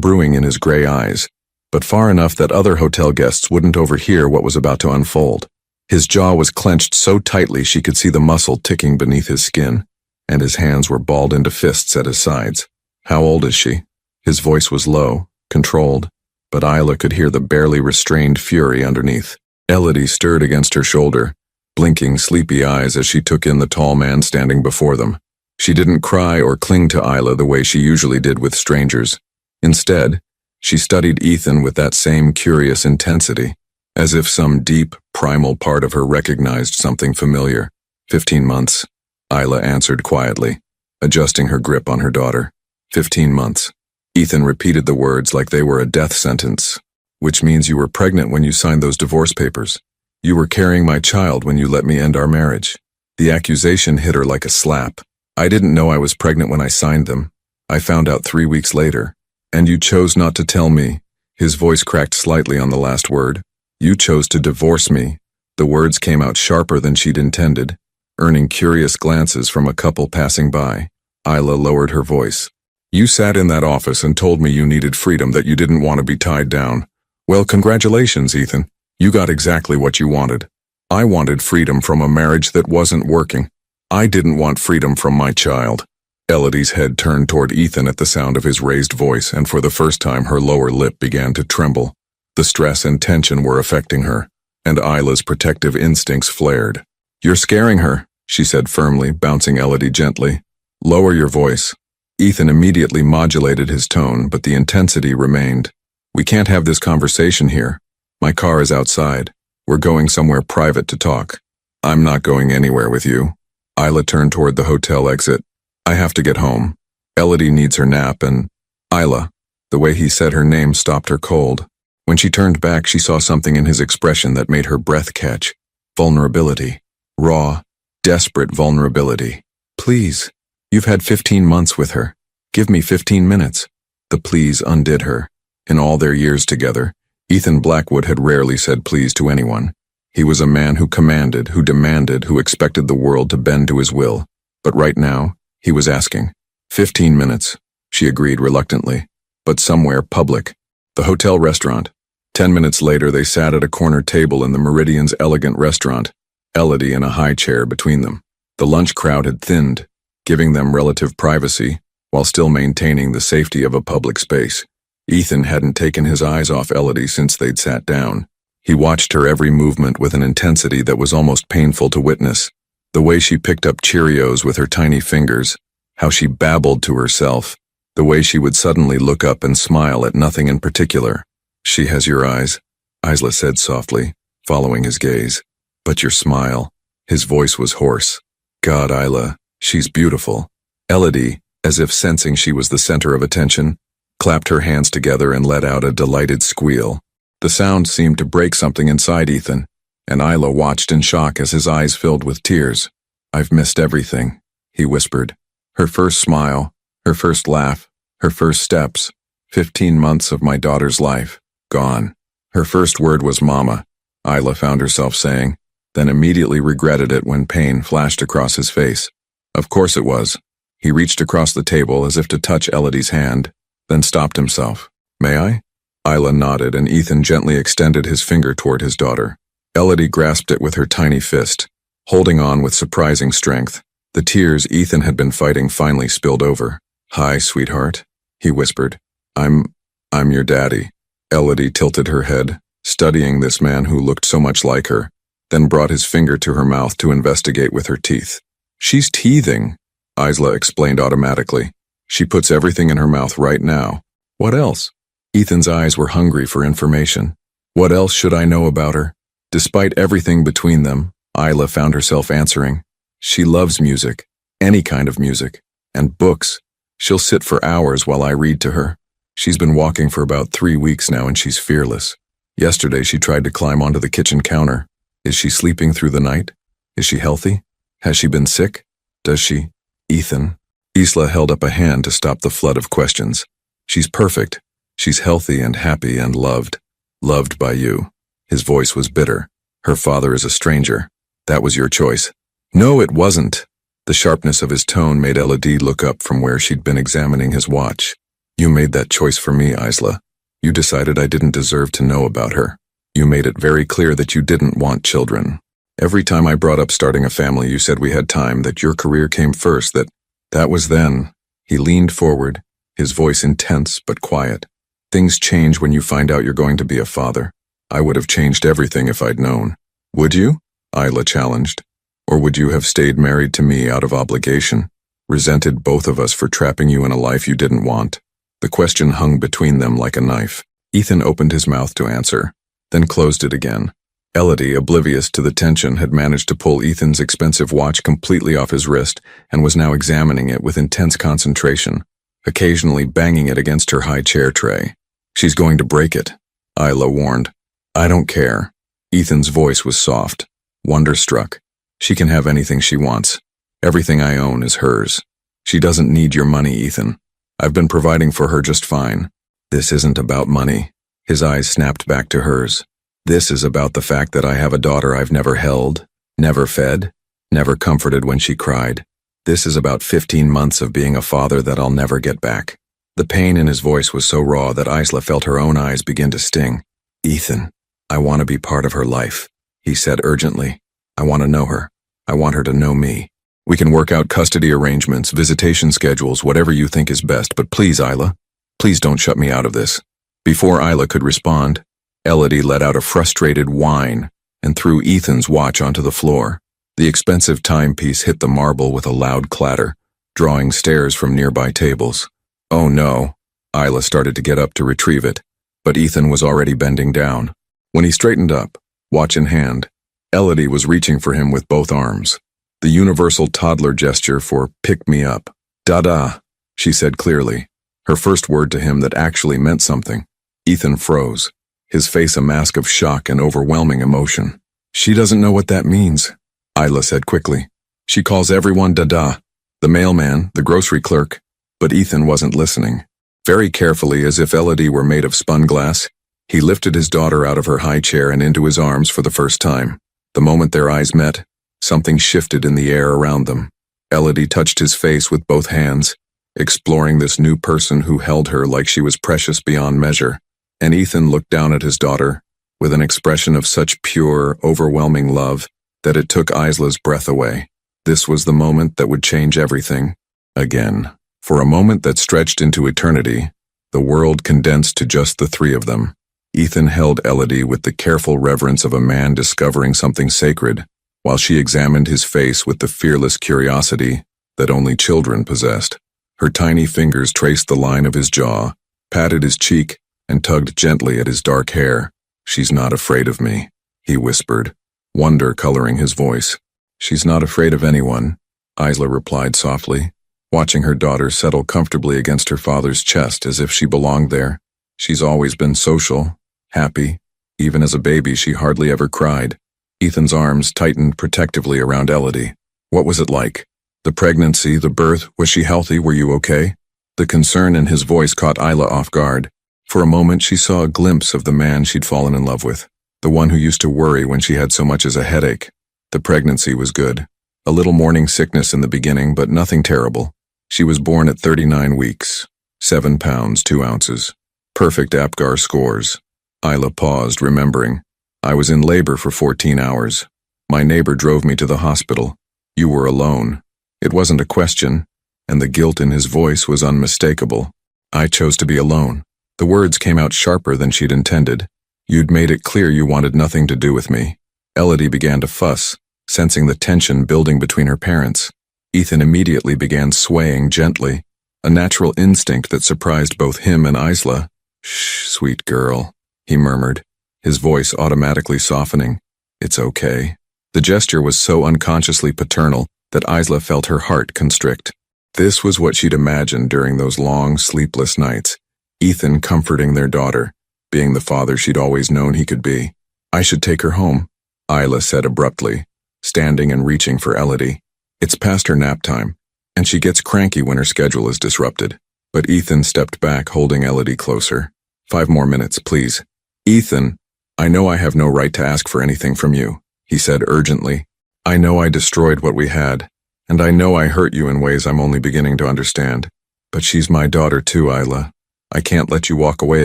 brewing in his gray eyes, but far enough that other hotel guests wouldn't overhear what was about to unfold. His jaw was clenched so tightly she could see the muscle ticking beneath his skin, and his hands were balled into fists at his sides. How old is she? His voice was low, controlled, but Isla could hear the barely restrained fury underneath. Elodie stirred against her shoulder, blinking sleepy eyes as she took in the tall man standing before them. She didn't cry or cling to Isla the way she usually did with strangers. Instead, she studied Ethan with that same curious intensity, as if some deep, primal part of her recognized something familiar. 15 months, Isla answered quietly, adjusting her grip on her daughter. 15 months. Ethan repeated the words like they were a death sentence. Which means you were pregnant when you signed those divorce papers. You were carrying my child when you let me end our marriage. The accusation hit her like a slap. I didn't know I was pregnant when I signed them. I found out 3 weeks later. And you chose not to tell me. His voice cracked slightly on the last word. You chose to divorce me. The words came out sharper than she'd intended, earning curious glances from a couple passing by. Isla lowered her voice. You sat in that office and told me you needed freedom, that you didn't want to be tied down. Well, congratulations, Ethan. You got exactly what you wanted. I wanted freedom from a marriage that wasn't working. I didn't want freedom from my child. Elodie's head turned toward Ethan at the sound of his raised voice, and for the first time her lower lip began to tremble. The stress and tension were affecting her, and Isla's protective instincts flared. You're scaring her, she said firmly, bouncing Elodie gently. Lower your voice. Ethan immediately modulated his tone, but the intensity remained. We can't have this conversation here. My car is outside. We're going somewhere private to talk. I'm not going anywhere with you. Isla turned toward the hotel exit. I have to get home. Elodie needs her nap and… Isla. The way he said her name stopped her cold. When she turned back, she saw something in his expression that made her breath catch. Vulnerability. Raw, desperate vulnerability. Please. You've had 15 months with her. Give me 15 minutes. The please undid her. In all their years together, Ethan Blackwood had rarely said please to anyone. He was a man who commanded, who demanded, who expected the world to bend to his will. But right now, he was asking. 15 minutes, she agreed reluctantly. But somewhere public. The hotel restaurant. 10 minutes later, they sat at a corner table in the Meridian's elegant restaurant, Elodie in a high chair between them. The lunch crowd had thinned, giving them relative privacy, while still maintaining the safety of a public space. Ethan hadn't taken his eyes off Elodie since they'd sat down. He watched her every movement with an intensity that was almost painful to witness. The way she picked up Cheerios with her tiny fingers, how she babbled to herself, the way she would suddenly look up and smile at nothing in particular. She has your eyes, Isla said softly, following his gaze. But your smile. His voice was hoarse. God, Isla, she's beautiful. Elodie, as if sensing she was the center of attention, clapped her hands together and let out a delighted squeal. The sound seemed to break something inside Ethan, and Isla watched in shock as his eyes filled with tears. I've missed everything, he whispered. Her first smile, her first laugh, her first steps, 15 months of my daughter's life, gone. Her first word was mama, Isla found herself saying, then immediately regretted it when pain flashed across his face. Of course it was. He reached across the table as if to touch Elodie's hand, then stopped himself. May I? Isla nodded, and Ethan gently extended his finger toward his daughter. Elodie grasped it with her tiny fist, holding on with surprising strength. The tears Ethan had been fighting finally spilled over. Hi, sweetheart, he whispered. I'm your daddy. Elodie tilted her head, studying this man who looked so much like her, then brought his finger to her mouth to investigate with her teeth. She's teething, Isla explained automatically. She puts everything in her mouth right now. What else? Ethan's eyes were hungry for information. What else should I know about her? Despite everything between them, Isla found herself answering. She loves music, any kind of music, and books. She'll sit for hours while I read to her. She's been walking for about 3 weeks now and she's fearless. Yesterday she tried to climb onto the kitchen counter. Is she sleeping through the night? Is she healthy? Has she been sick? Does she? Ethan. Isla held up a hand to stop the flood of questions. She's perfect. She's healthy and happy and loved. Loved by you. His voice was bitter. Her father is a stranger. That was your choice. No, it wasn't. The sharpness of his tone made Elodie look up from where she'd been examining his watch. You made that choice for me, Isla. You decided I didn't deserve to know about her. You made it very clear that you didn't want children. Every time I brought up starting a family, you said we had time, that your career came first, that was then. He leaned forward, his voice intense but quiet. Things change when you find out you're going to be a father. I would have changed everything if I'd known. Would you? Isla challenged. Or would you have stayed married to me out of obligation, resented both of us for trapping you in a life you didn't want? The question hung between them like a knife. Ethan opened his mouth to answer, then closed it again. Elodie, oblivious to the tension, had managed to pull Ethan's expensive watch completely off his wrist and was now examining it with intense concentration, occasionally banging it against her high chair tray. She's going to break it, Isla warned. I don't care. Ethan's voice was soft, wonderstruck. She can have anything she wants. Everything I own is hers. She doesn't need your money, Ethan. I've been providing for her just fine. This isn't about money. His eyes snapped back to hers. This is about the fact that I have a daughter I've never held, never fed, never comforted when she cried. This is about 15 months of being a father that I'll never get back. The pain in his voice was so raw that Isla felt her own eyes begin to sting. Ethan. I want to be part of her life, he said urgently. I want to know her. I want her to know me. We can work out custody arrangements, visitation schedules, whatever you think is best, but please, Isla, please don't shut me out of this. Before Isla could respond, Elodie let out a frustrated whine and threw Ethan's watch onto the floor. The expensive timepiece hit the marble with a loud clatter, drawing stares from nearby tables. Oh no, Isla started to get up to retrieve it, but Ethan was already bending down. When he straightened up, watch in hand, Elodie was reaching for him with both arms. The universal toddler gesture for pick me up. Dada, she said clearly, her first word to him that actually meant something. Ethan froze, his face a mask of shock and overwhelming emotion. She doesn't know what that means, Isla said quickly. She calls everyone Dada, the mailman, the grocery clerk, but Ethan wasn't listening. Very carefully, as if Elodie were made of spun glass, he lifted his daughter out of her high chair and into his arms for the first time. The moment their eyes met, something shifted in the air around them. Elodie touched his face with both hands, exploring this new person who held her like she was precious beyond measure. And Ethan looked down at his daughter with an expression of such pure, overwhelming love that it took Isla's breath away. This was the moment that would change everything. Again. For a moment that stretched into eternity, the world condensed to just the three of them. Ethan held Elodie with the careful reverence of a man discovering something sacred, while she examined his face with the fearless curiosity that only children possessed. Her tiny fingers traced the line of his jaw, patted his cheek, and tugged gently at his dark hair. She's not afraid of me, he whispered, wonder coloring his voice. She's not afraid of anyone, Isla replied softly, watching her daughter settle comfortably against her father's chest as if she belonged there. She's always been social, happy. Even as a baby, she hardly ever cried. Ethan's arms tightened protectively around Elodie. What was it like? The pregnancy, the birth, was she healthy? Were you okay? The concern in his voice caught Isla off guard. For a moment, she saw a glimpse of the man she'd fallen in love with, the one who used to worry when she had so much as a headache. The pregnancy was good. A little morning sickness in the beginning, but nothing terrible. She was born at 39 weeks, 7 pounds, 2 ounces. Perfect APGAR scores. Isla paused, remembering. I was in labor for 14 hours. My neighbor drove me to the hospital. You were alone. It wasn't a question, and the guilt in his voice was unmistakable. I chose to be alone. The words came out sharper than she'd intended. You'd made it clear you wanted nothing to do with me. Elodie began to fuss, sensing the tension building between her parents. Ethan immediately began swaying gently, a natural instinct that surprised both him and Isla. Shh, sweet girl, he murmured, his voice automatically softening. It's okay. The gesture was so unconsciously paternal that Isla felt her heart constrict. This was what she'd imagined during those long, sleepless nights. Ethan comforting their daughter, being the father she'd always known he could be. I should take her home, Isla said abruptly, standing and reaching for Elodie. It's past her nap time, and she gets cranky when her schedule is disrupted. But Ethan stepped back, holding Elodie closer. 5 more minutes, please. Ethan, I know I have no right to ask for anything from you, he said urgently. I know I destroyed what we had, and I know I hurt you in ways I'm only beginning to understand. But she's my daughter too, Isla. I can't let you walk away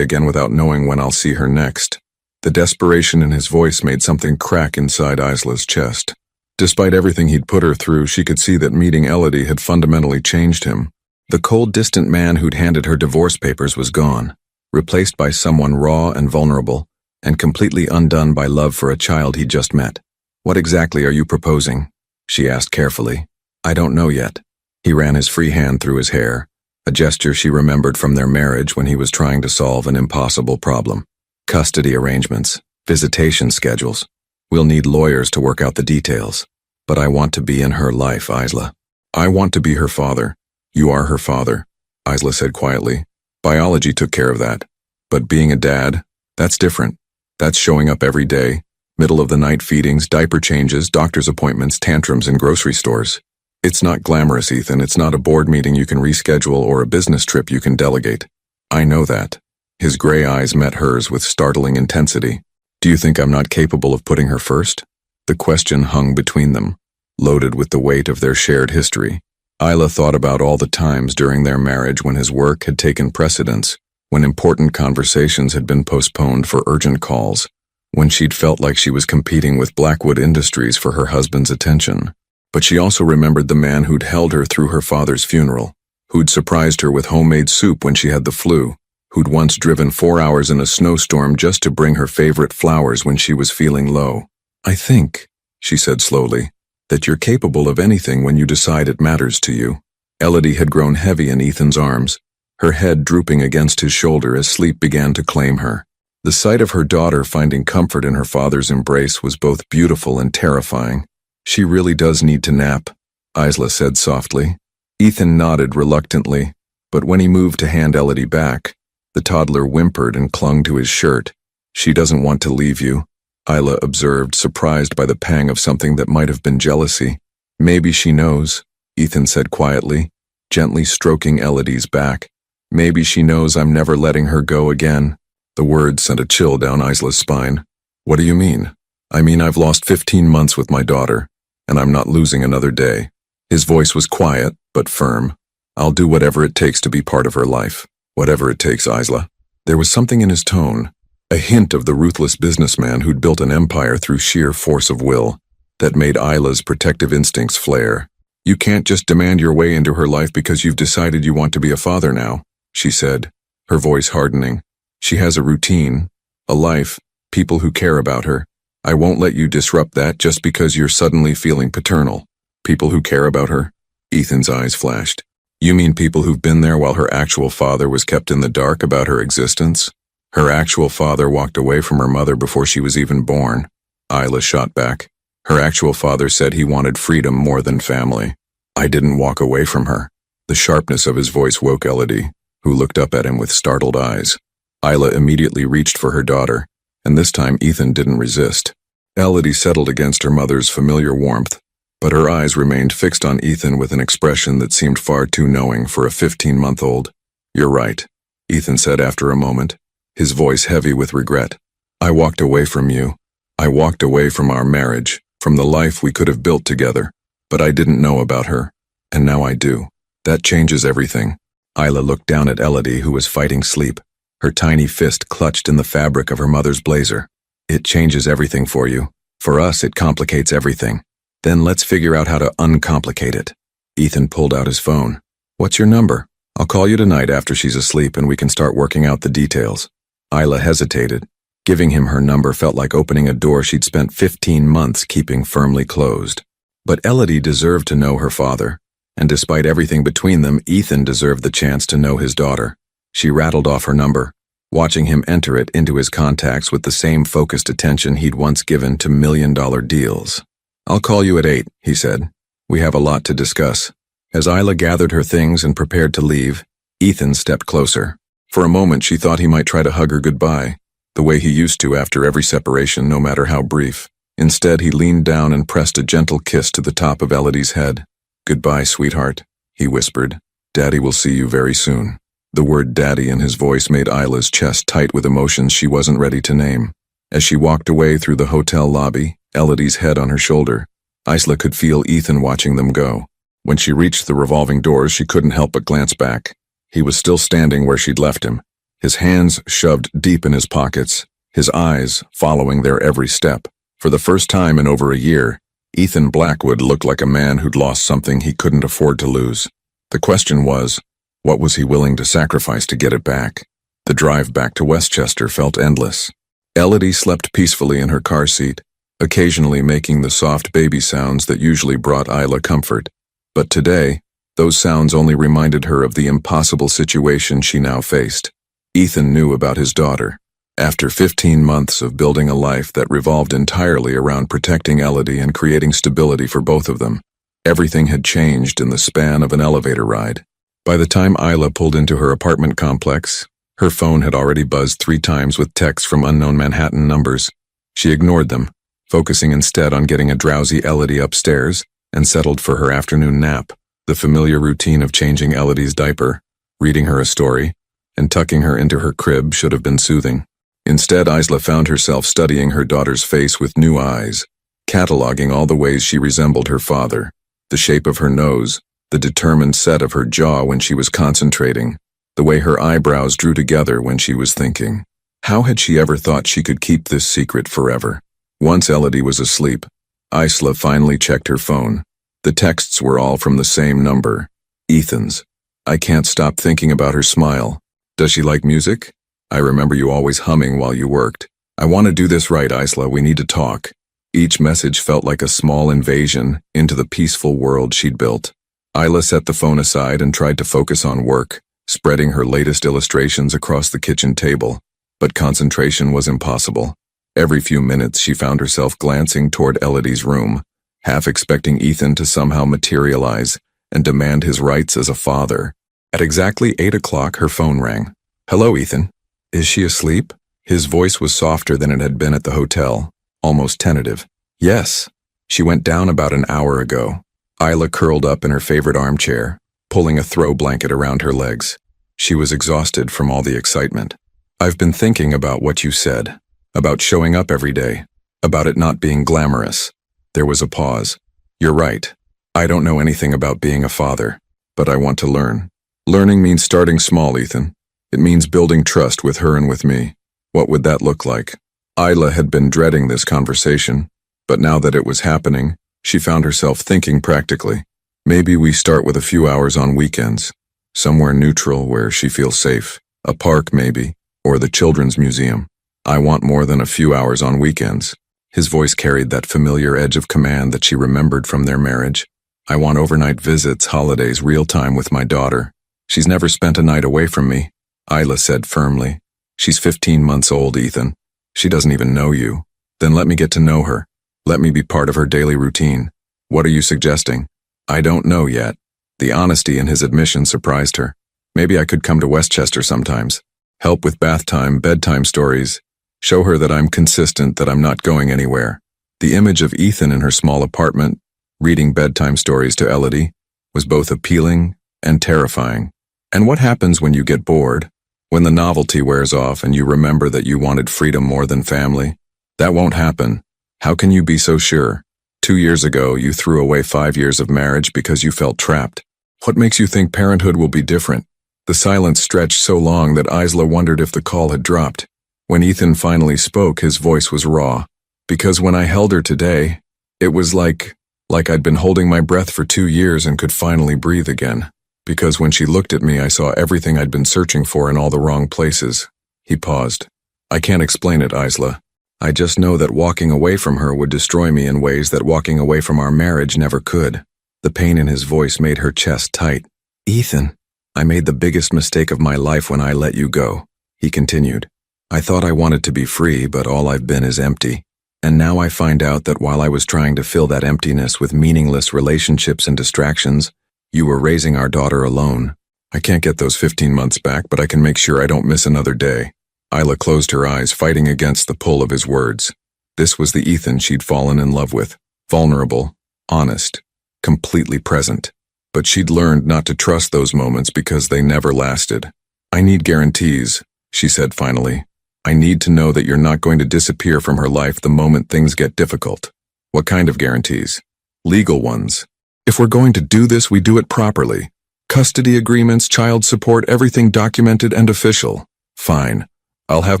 again without knowing when I'll see her next. The desperation in his voice made something crack inside Isla's chest. Despite everything he'd put her through, she could see that meeting Elodie had fundamentally changed him. The cold, distant man who'd handed her divorce papers was gone, replaced by someone raw and vulnerable, and completely undone by love for a child he'd just met. What exactly are you proposing? She asked carefully. I don't know yet. He ran his free hand through his hair, a gesture she remembered from their marriage when he was trying to solve an impossible problem. Custody arrangements, visitation schedules. We'll need lawyers to work out the details. But I want to be in her life, Isla. I want to be her father. You are her father, Isla said quietly. Biology took care of that. But being a dad, that's different. That's showing up every day, middle of the night feedings, diaper changes, doctor's appointments, tantrums in grocery stores. It's not glamorous, Ethan. It's not a board meeting you can reschedule or a business trip you can delegate. I know that. His gray eyes met hers with startling intensity. Do you think I'm not capable of putting her first? The question hung between them, loaded with the weight of their shared history. Isla thought about all the times during their marriage when his work had taken precedence, when important conversations had been postponed for urgent calls, when she'd felt like she was competing with Blackwood Industries for her husband's attention. But she also remembered the man who'd held her through her father's funeral, who'd surprised her with homemade soup when she had the flu, who'd once driven 4 hours in a snowstorm just to bring her favorite flowers when she was feeling low. "I think," she said slowly, "that you're capable of anything when you decide it matters to you." Elodie had grown heavy in Ethan's arms, her head drooping against his shoulder as sleep began to claim her. The sight of her daughter finding comfort in her father's embrace was both beautiful and terrifying. "She really does need to nap," Isla said softly. Ethan nodded reluctantly, but when he moved to hand Elodie back, the toddler whimpered and clung to his shirt. "She doesn't want to leave you," Isla observed, surprised by the pang of something that might have been jealousy. "Maybe she knows," Ethan said quietly, gently stroking Elodie's back. "Maybe she knows I'm never letting her go again." The words sent a chill down Isla's spine. "What do you mean?" "I mean I've lost 15 months with my daughter, and I'm not losing another day." His voice was quiet, but firm. "I'll do whatever it takes to be part of her life. Whatever it takes, Isla." There was something in his tone, a hint of the ruthless businessman who'd built an empire through sheer force of will, that made Isla's protective instincts flare. "You can't just demand your way into her life because you've decided you want to be a father now," she said, her voice hardening. "She has a routine, a life, people who care about her. I won't let you disrupt that just because you're suddenly feeling paternal." "People who care about her?" Ethan's eyes flashed. "You mean people who've been there while her actual father was kept in the dark about her existence?" "Her actual father walked away from her mother before she was even born," Isla shot back. "Her actual father said he wanted freedom more than family." "I didn't walk away from her." The sharpness of his voice woke Elodie, who looked up at him with startled eyes. Isla immediately reached for her daughter, and this time Ethan didn't resist. Elodie settled against her mother's familiar warmth, but her eyes remained fixed on Ethan with an expression that seemed far too knowing for a 15-month-old. "You're right," Ethan said after a moment, his voice heavy with regret. "I walked away from you. I walked away from our marriage, from the life we could have built together, but I didn't know about her, and now I do. That changes everything." Isla looked down at Elodie, who was fighting sleep, her tiny fist clutched in the fabric of her mother's blazer. "It changes everything for you. For us, it complicates everything. Then let's figure out how to uncomplicate it." Ethan pulled out his phone. "What's your number? I'll call you tonight after she's asleep and we can start working out the details." Isla hesitated. Giving him her number felt like opening a door she'd spent 15 months keeping firmly closed. But Elodie deserved to know her father, and despite everything between them, Ethan deserved the chance to know his daughter. She rattled off her number, watching him enter it into his contacts with the same focused attention he'd once given to million-dollar deals. "I'll call you at 8, he said. "We have a lot to discuss." As Isla gathered her things and prepared to leave, Ethan stepped closer. For a moment she thought he might try to hug her goodbye, the way he used to after every separation, no matter how brief. Instead, he leaned down and pressed a gentle kiss to the top of Elodie's head. "Goodbye, sweetheart," he whispered. "Daddy will see you very soon." The word daddy in his voice made Isla's chest tight with emotions she wasn't ready to name. As she walked away through the hotel lobby, Elodie's head on her shoulder, Isla could feel Ethan watching them go. When she reached the revolving doors, she couldn't help but glance back. He was still standing where she'd left him, his hands shoved deep in his pockets, his eyes following their every step. For the first time in over a year, Ethan Blackwood looked like a man who'd lost something he couldn't afford to lose. The question was, what was he willing to sacrifice to get it back? The drive back to Westchester felt endless. Elodie slept peacefully in her car seat, occasionally making the soft baby sounds that usually brought Isla comfort. But today, those sounds only reminded her of the impossible situation she now faced. Ethan knew about his daughter. After 15 months of building a life that revolved entirely around protecting Elodie and creating stability for both of them, everything had changed in the span of an elevator ride. By the time Isla pulled into her apartment complex, her phone had already buzzed 3 times with texts from unknown Manhattan numbers. She ignored them, focusing instead on getting a drowsy Elodie upstairs and settled for her afternoon nap. The familiar routine of changing Elodie's diaper, reading her a story, and tucking her into her crib should have been soothing. Instead, Isla found herself studying her daughter's face with new eyes, cataloging all the ways she resembled her father, the shape of her nose, the determined set of her jaw when she was concentrating, the way her eyebrows drew together when she was thinking. How had she ever thought she could keep this secret forever? Once Elodie was asleep, Isla finally checked her phone. The texts were all from the same number. Ethan's. I can't stop thinking about her smile. Does she like music? I remember you always humming while you worked. I want to do this right, Isla. We need to talk. Each message felt like a small invasion into the peaceful world she'd built. Isla set the phone aside and tried to focus on work, spreading her latest illustrations across the kitchen table. But concentration was impossible. Every few minutes she found herself glancing toward Elodie's room, half expecting Ethan to somehow materialize and demand his rights as a father. At exactly 8 o'clock, her phone rang. Hello, Ethan. Is she asleep? His voice was softer than it had been at the hotel, almost tentative. Yes. She went down about an hour ago. Isla curled up in her favorite armchair, pulling a throw blanket around her legs. She was exhausted from all the excitement. I've been thinking about what you said, about showing up every day, about it not being glamorous. There was a pause. You're right. I don't know anything about being a father, but I want to learn. Learning means starting small, Ethan. It means building trust with her and with me. What would that look like? Isla had been dreading this conversation, but now that it was happening, she found herself thinking practically. Maybe we start with a few hours on weekends, somewhere neutral where she feels safe. A park, maybe, or the children's museum. I want more than a few hours on weekends. His voice carried that familiar edge of command that she remembered from their marriage. I want overnight visits, holidays, real time with my daughter. She's never spent a night away from me, Isla said firmly. She's 15 months old, Ethan. She doesn't even know you. Then let me get to know her. Let me be part of her daily routine. What are you suggesting? I don't know yet. The honesty in his admission surprised her. Maybe I could come to Westchester sometimes. Help with bath time, bedtime stories. Show her that I'm consistent, that I'm not going anywhere. The image of Ethan in her small apartment, reading bedtime stories to Elodie, was both appealing and terrifying. And what happens when you get bored? When the novelty wears off and you remember that you wanted freedom more than family? That won't happen. How can you be so sure? 2 years ago, you threw away 5 years of marriage because you felt trapped. What makes you think parenthood will be different? The silence stretched so long that Isla wondered if the call had dropped. When Ethan finally spoke, his voice was raw. Because when I held her today, it was like I'd been holding my breath for 2 years and could finally breathe again. Because when she looked at me, I saw everything I'd been searching for in all the wrong places. He paused. I can't explain it, Isla. I just know that walking away from her would destroy me in ways that walking away from our marriage never could. The pain in his voice made her chest tight. Ethan, I made the biggest mistake of my life when I let you go, he continued. I thought I wanted to be free, but all I've been is empty. And now I find out that while I was trying to fill that emptiness with meaningless relationships and distractions, you were raising our daughter alone. I can't get those 15 months back, but I can make sure I don't miss another day. Isla closed her eyes, fighting against the pull of his words. This was the Ethan she'd fallen in love with. Vulnerable, honest, completely present. But she'd learned not to trust those moments because they never lasted. I need guarantees, she said finally. I need to know that you're not going to disappear from her life the moment things get difficult. What kind of guarantees? Legal ones. If we're going to do this, we do it properly. Custody agreements, child support, everything documented and official. Fine. I'll have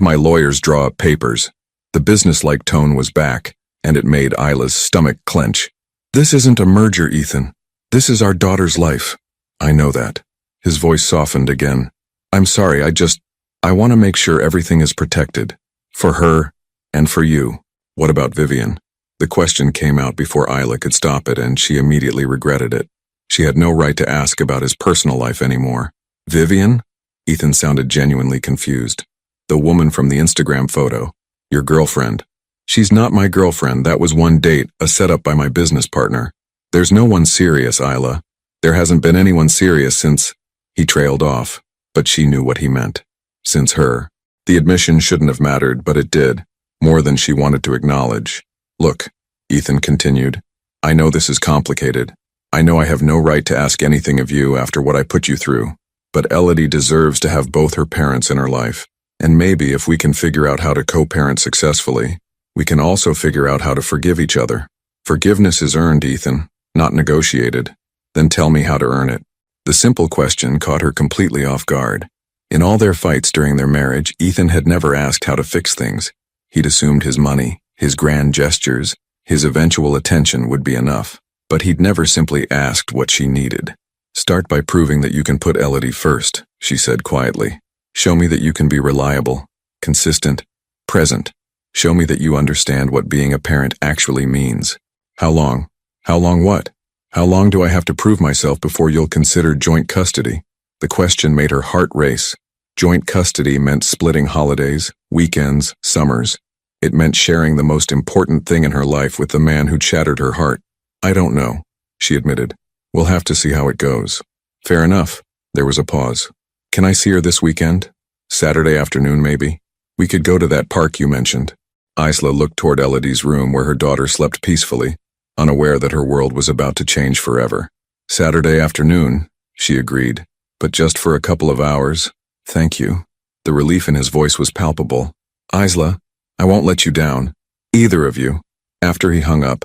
my lawyers draw up papers. The businesslike tone was back, and it made Isla's stomach clench. This isn't a merger, Ethan. This is our daughter's life. I know that. His voice softened again. I'm sorry, I want to make sure everything is protected. For her, and for you. What about Vivian? The question came out before Isla could stop it, and she immediately regretted it. She had no right to ask about his personal life anymore. Vivian? Ethan sounded genuinely confused. The woman from the Instagram photo. Your girlfriend. She's not my girlfriend. That was one date, a setup by my business partner. There's no one serious, Isla. There hasn't been anyone serious since... He trailed off, but she knew what he meant. Since her. The admission shouldn't have mattered, but it did. More than she wanted to acknowledge. Look, Ethan continued. I know this is complicated. I know I have no right to ask anything of you after what I put you through. But Elodie deserves to have both her parents in her life. And maybe if we can figure out how to co-parent successfully, we can also figure out how to forgive each other. Forgiveness is earned, Ethan, not negotiated. Then tell me how to earn it. The simple question caught her completely off guard. In all their fights during their marriage, Ethan had never asked how to fix things. He'd assumed his money, his grand gestures, his eventual attention would be enough. But he'd never simply asked what she needed. "Start by proving that you can put Elodie first," she said quietly. "Show me that you can be reliable, consistent, present. Show me that you understand what being a parent actually means." "How long? How long what? How long do I have to prove myself before you'll consider joint custody?" The question made her heart race. Joint custody meant splitting holidays, weekends, summers. It meant sharing the most important thing in her life with the man who'd shattered her heart. "I don't know," she admitted. "We'll have to see how it goes." "Fair enough." There was a pause. "Can I see her this weekend? Saturday afternoon, maybe? We could go to that park you mentioned." Isla looked toward Elodie's room where her daughter slept peacefully, unaware that her world was about to change forever. "Saturday afternoon," she agreed, "but just for a couple of hours. Thank you." The relief in his voice was palpable. "Isla, I won't let you down. Either of you." After he hung up,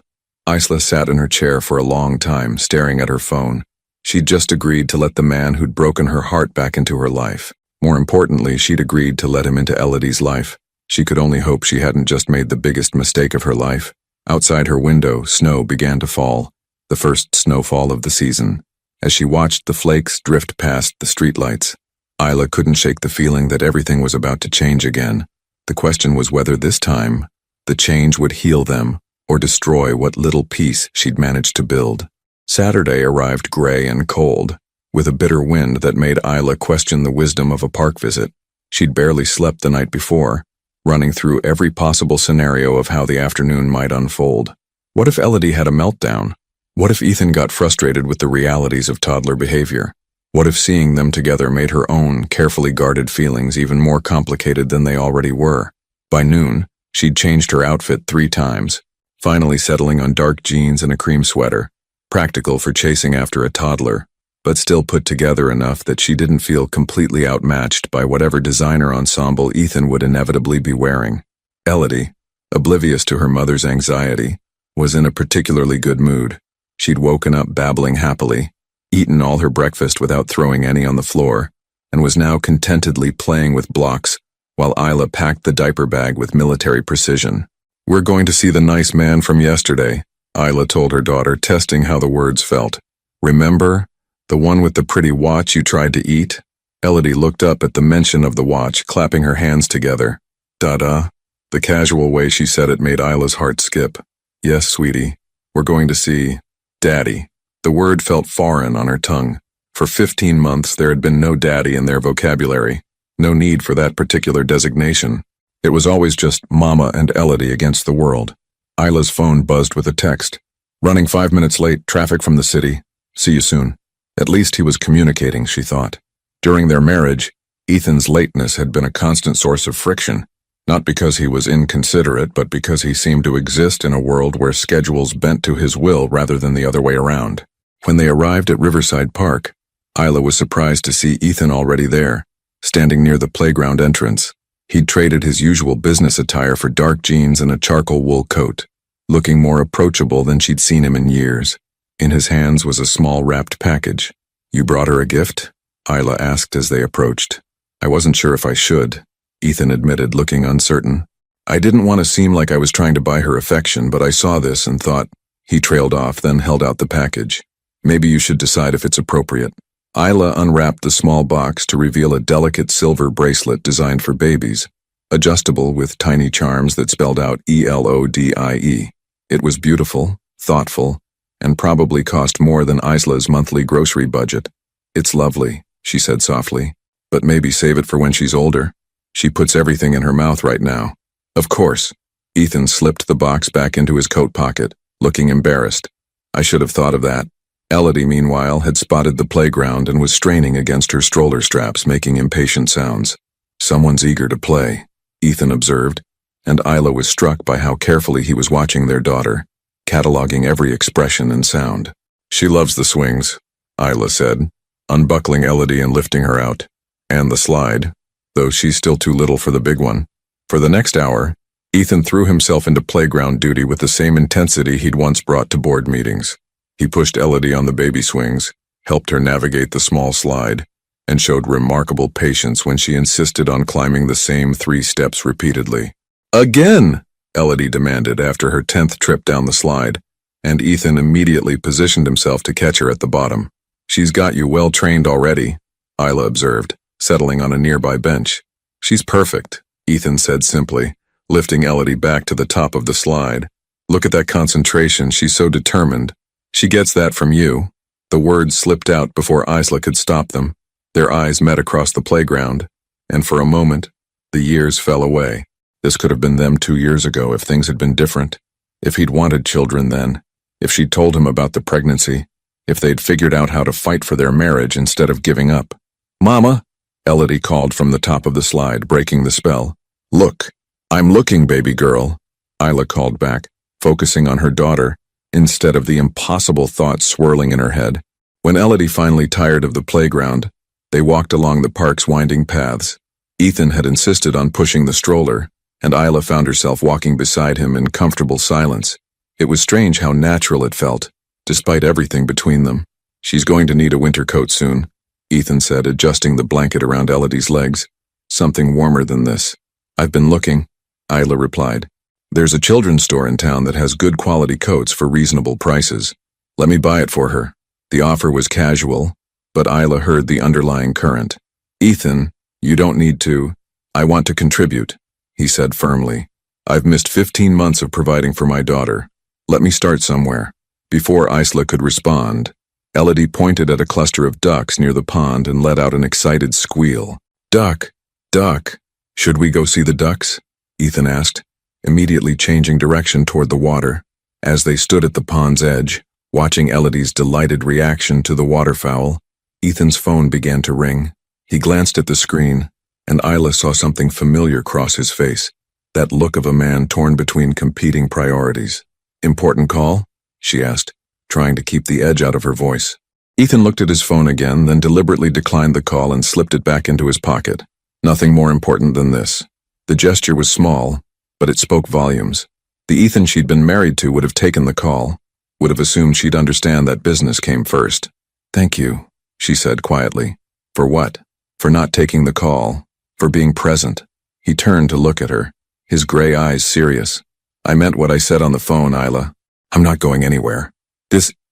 Isla sat in her chair for a long time, staring at her phone. She'd just agreed to let the man who'd broken her heart back into her life. More importantly, she'd agreed to let him into Elodie's life. She could only hope she hadn't just made the biggest mistake of her life. Outside her window, snow began to fall, the first snowfall of the season. As she watched the flakes drift past the streetlights, Isla couldn't shake the feeling that everything was about to change again. The question was whether this time, the change would heal them or destroy what little peace she'd managed to build. Saturday arrived gray and cold, with a bitter wind that made Isla question the wisdom of a park visit. She'd barely slept the night before, running through every possible scenario of how the afternoon might unfold. What if Elodie had a meltdown? What if Ethan got frustrated with the realities of toddler behavior? What if seeing them together made her own carefully guarded feelings even more complicated than they already were? By noon, she'd changed her outfit 3 times, finally settling on dark jeans and a cream sweater, practical for chasing after a toddler, but still put together enough that she didn't feel completely outmatched by whatever designer ensemble Ethan would inevitably be wearing. Elodie, oblivious to her mother's anxiety, was in a particularly good mood. She'd woken up babbling happily, eaten all her breakfast without throwing any on the floor, and was now contentedly playing with blocks while Isla packed the diaper bag with military precision. "We're going to see the nice man from yesterday," Isla told her daughter, testing how the words felt. "Remember? The one with the pretty watch you tried to eat?" Elodie looked up at the mention of the watch, clapping her hands together. "Da-da." The casual way she said it made Isla's heart skip. "Yes, sweetie. We're going to see Daddy." The word felt foreign on her tongue. For 15 months there had been no daddy in their vocabulary, no need for that particular designation. It was always just Mama and Elodie against the world. Isla's phone buzzed with a text. "Running 5 minutes late, traffic from the city. See you soon." At least he was communicating, she thought. During their marriage, Ethan's lateness had been a constant source of friction, not because he was inconsiderate, but because he seemed to exist in a world where schedules bent to his will rather than the other way around. When they arrived at Riverside Park, Isla was surprised to see Ethan already there, standing near the playground entrance. He'd traded his usual business attire for dark jeans and a charcoal wool coat, looking more approachable than she'd seen him in years. In his hands was a small wrapped package. "You brought her a gift?" Isla asked as they approached. "I wasn't sure if I should," Ethan admitted, looking uncertain. "I didn't want to seem like I was trying to buy her affection, but I saw this and thought..." He trailed off, then held out the package. "Maybe you should decide if it's appropriate." Isla unwrapped the small box to reveal a delicate silver bracelet designed for babies, adjustable with tiny charms that spelled out ELODIE. It was beautiful, thoughtful, and probably cost more than Isla's monthly grocery budget. "It's lovely," she said softly, "but maybe save it for when she's older. She puts everything in her mouth right now." "Of course." Ethan slipped the box back into his coat pocket, looking embarrassed. "I should have thought of that." Elodie, meanwhile, had spotted the playground and was straining against her stroller straps, making impatient sounds. "Someone's eager to play," Ethan observed, and Isla was struck by how carefully he was watching their daughter, cataloging every expression and sound. "She loves the swings," Isla said, unbuckling Elodie and lifting her out. "And the slide, though she's still too little for the big one." For the next hour, Ethan threw himself into playground duty with the same intensity he'd once brought to board meetings. He pushed Elodie on the baby swings, helped her navigate the small slide, and showed remarkable patience when she insisted on climbing the same 3 steps repeatedly. Again, Elodie demanded after her 10th trip down the slide, and Ethan immediately positioned himself to catch her at the bottom. She's got you well trained already, Isla observed, settling on a nearby bench. She's perfect, Ethan said simply, lifting Elodie back to the top of the slide. Look at that concentration, she's so determined. She gets that from you. The words slipped out before Isla could stop them. Their eyes met across the playground, and for a moment, the years fell away. This could have been them 2 years ago if things had been different. If he'd wanted children then. If she'd told him about the pregnancy. If they'd figured out how to fight for their marriage instead of giving up. Mama, Elodie called from the top of the slide, breaking the spell. Look, I'm looking, baby girl, Isla called back, focusing on her daughter, instead of the impossible thoughts swirling in her head. When Elodie finally tired of the playground, they walked along the park's winding paths. Ethan had insisted on pushing the stroller, and Isla found herself walking beside him in comfortable silence. It was strange how natural it felt, despite everything between them. She's going to need a winter coat soon, Ethan said, adjusting the blanket around Elodie's legs. Something warmer than this. I've been looking, Isla replied. There's a children's store in town that has good quality coats for reasonable prices. Let me buy it for her. The offer was casual, but Isla heard the underlying current. Ethan, you don't need to. I want to contribute, he said firmly. I've missed 15 months of providing for my daughter. Let me start somewhere. Before Isla could respond, Elodie pointed at a cluster of ducks near the pond and let out an excited squeal. Duck! Duck! Should we go see the ducks? Ethan asked, immediately changing direction toward the water. As they stood at the pond's edge, watching Elodie's delighted reaction to the waterfowl, Ethan's phone began to ring. He glanced at the screen, and Isla saw something familiar cross his face, that look of a man torn between competing priorities. Important call? She asked, trying to keep the edge out of her voice. Ethan looked at his phone again, then deliberately declined the call and slipped it back into his pocket. Nothing more important than this. The gesture was small, but it spoke volumes. The Ethan she'd been married to would have taken the call, would have assumed she'd understand that business came first. Thank you, she said quietly. For what? For not taking the call, for being present. He turned to look at her, his gray eyes serious. I meant what I said on the phone, Isla. I'm not going anywhere.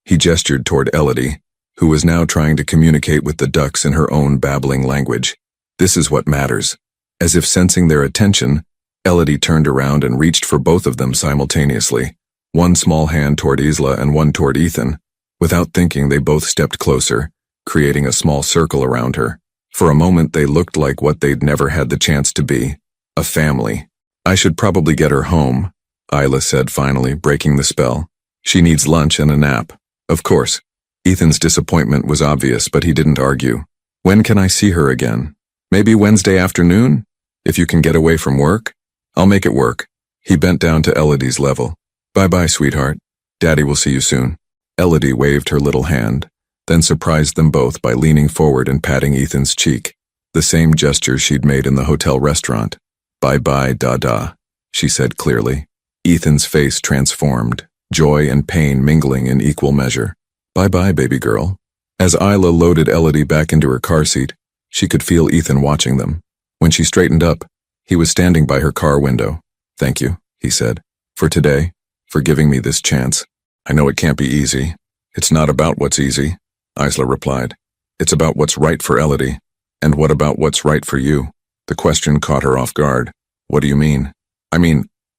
He gestured toward Elodie, who was now trying to communicate with the ducks in her own babbling language. This is what matters. As if sensing their attention, Elodie turned around and reached for both of them simultaneously, one small hand toward Isla and one toward Ethan. Without thinking, they both stepped closer, creating a small circle around her. For a moment, they looked like what they'd never had the chance to be, a family. I should probably get her home, Isla said finally, breaking the spell. She needs lunch and a nap. Of course. Ethan's disappointment was obvious, but he didn't argue. When can I see her again? Maybe Wednesday afternoon? If you can get away from work? I'll make it work. He bent down to Elodie's level. Bye-bye, sweetheart. Daddy will see you soon. Elodie waved her little hand, then surprised them both by leaning forward and patting Ethan's cheek, the same gesture she'd made in the hotel restaurant. Bye-bye, Dada, she said clearly. Ethan's face transformed, joy and pain mingling in equal measure. Bye-bye, baby girl. As Isla loaded Elodie back into her car seat, she could feel Ethan watching them. When she straightened up, he was standing by her car window. Thank you, he said, for today, for giving me this chance. I know it can't be easy. It's not about what's easy, Isla replied. It's about what's right for Elodie. And what about what's right for you? The question caught her off guard. What do you mean?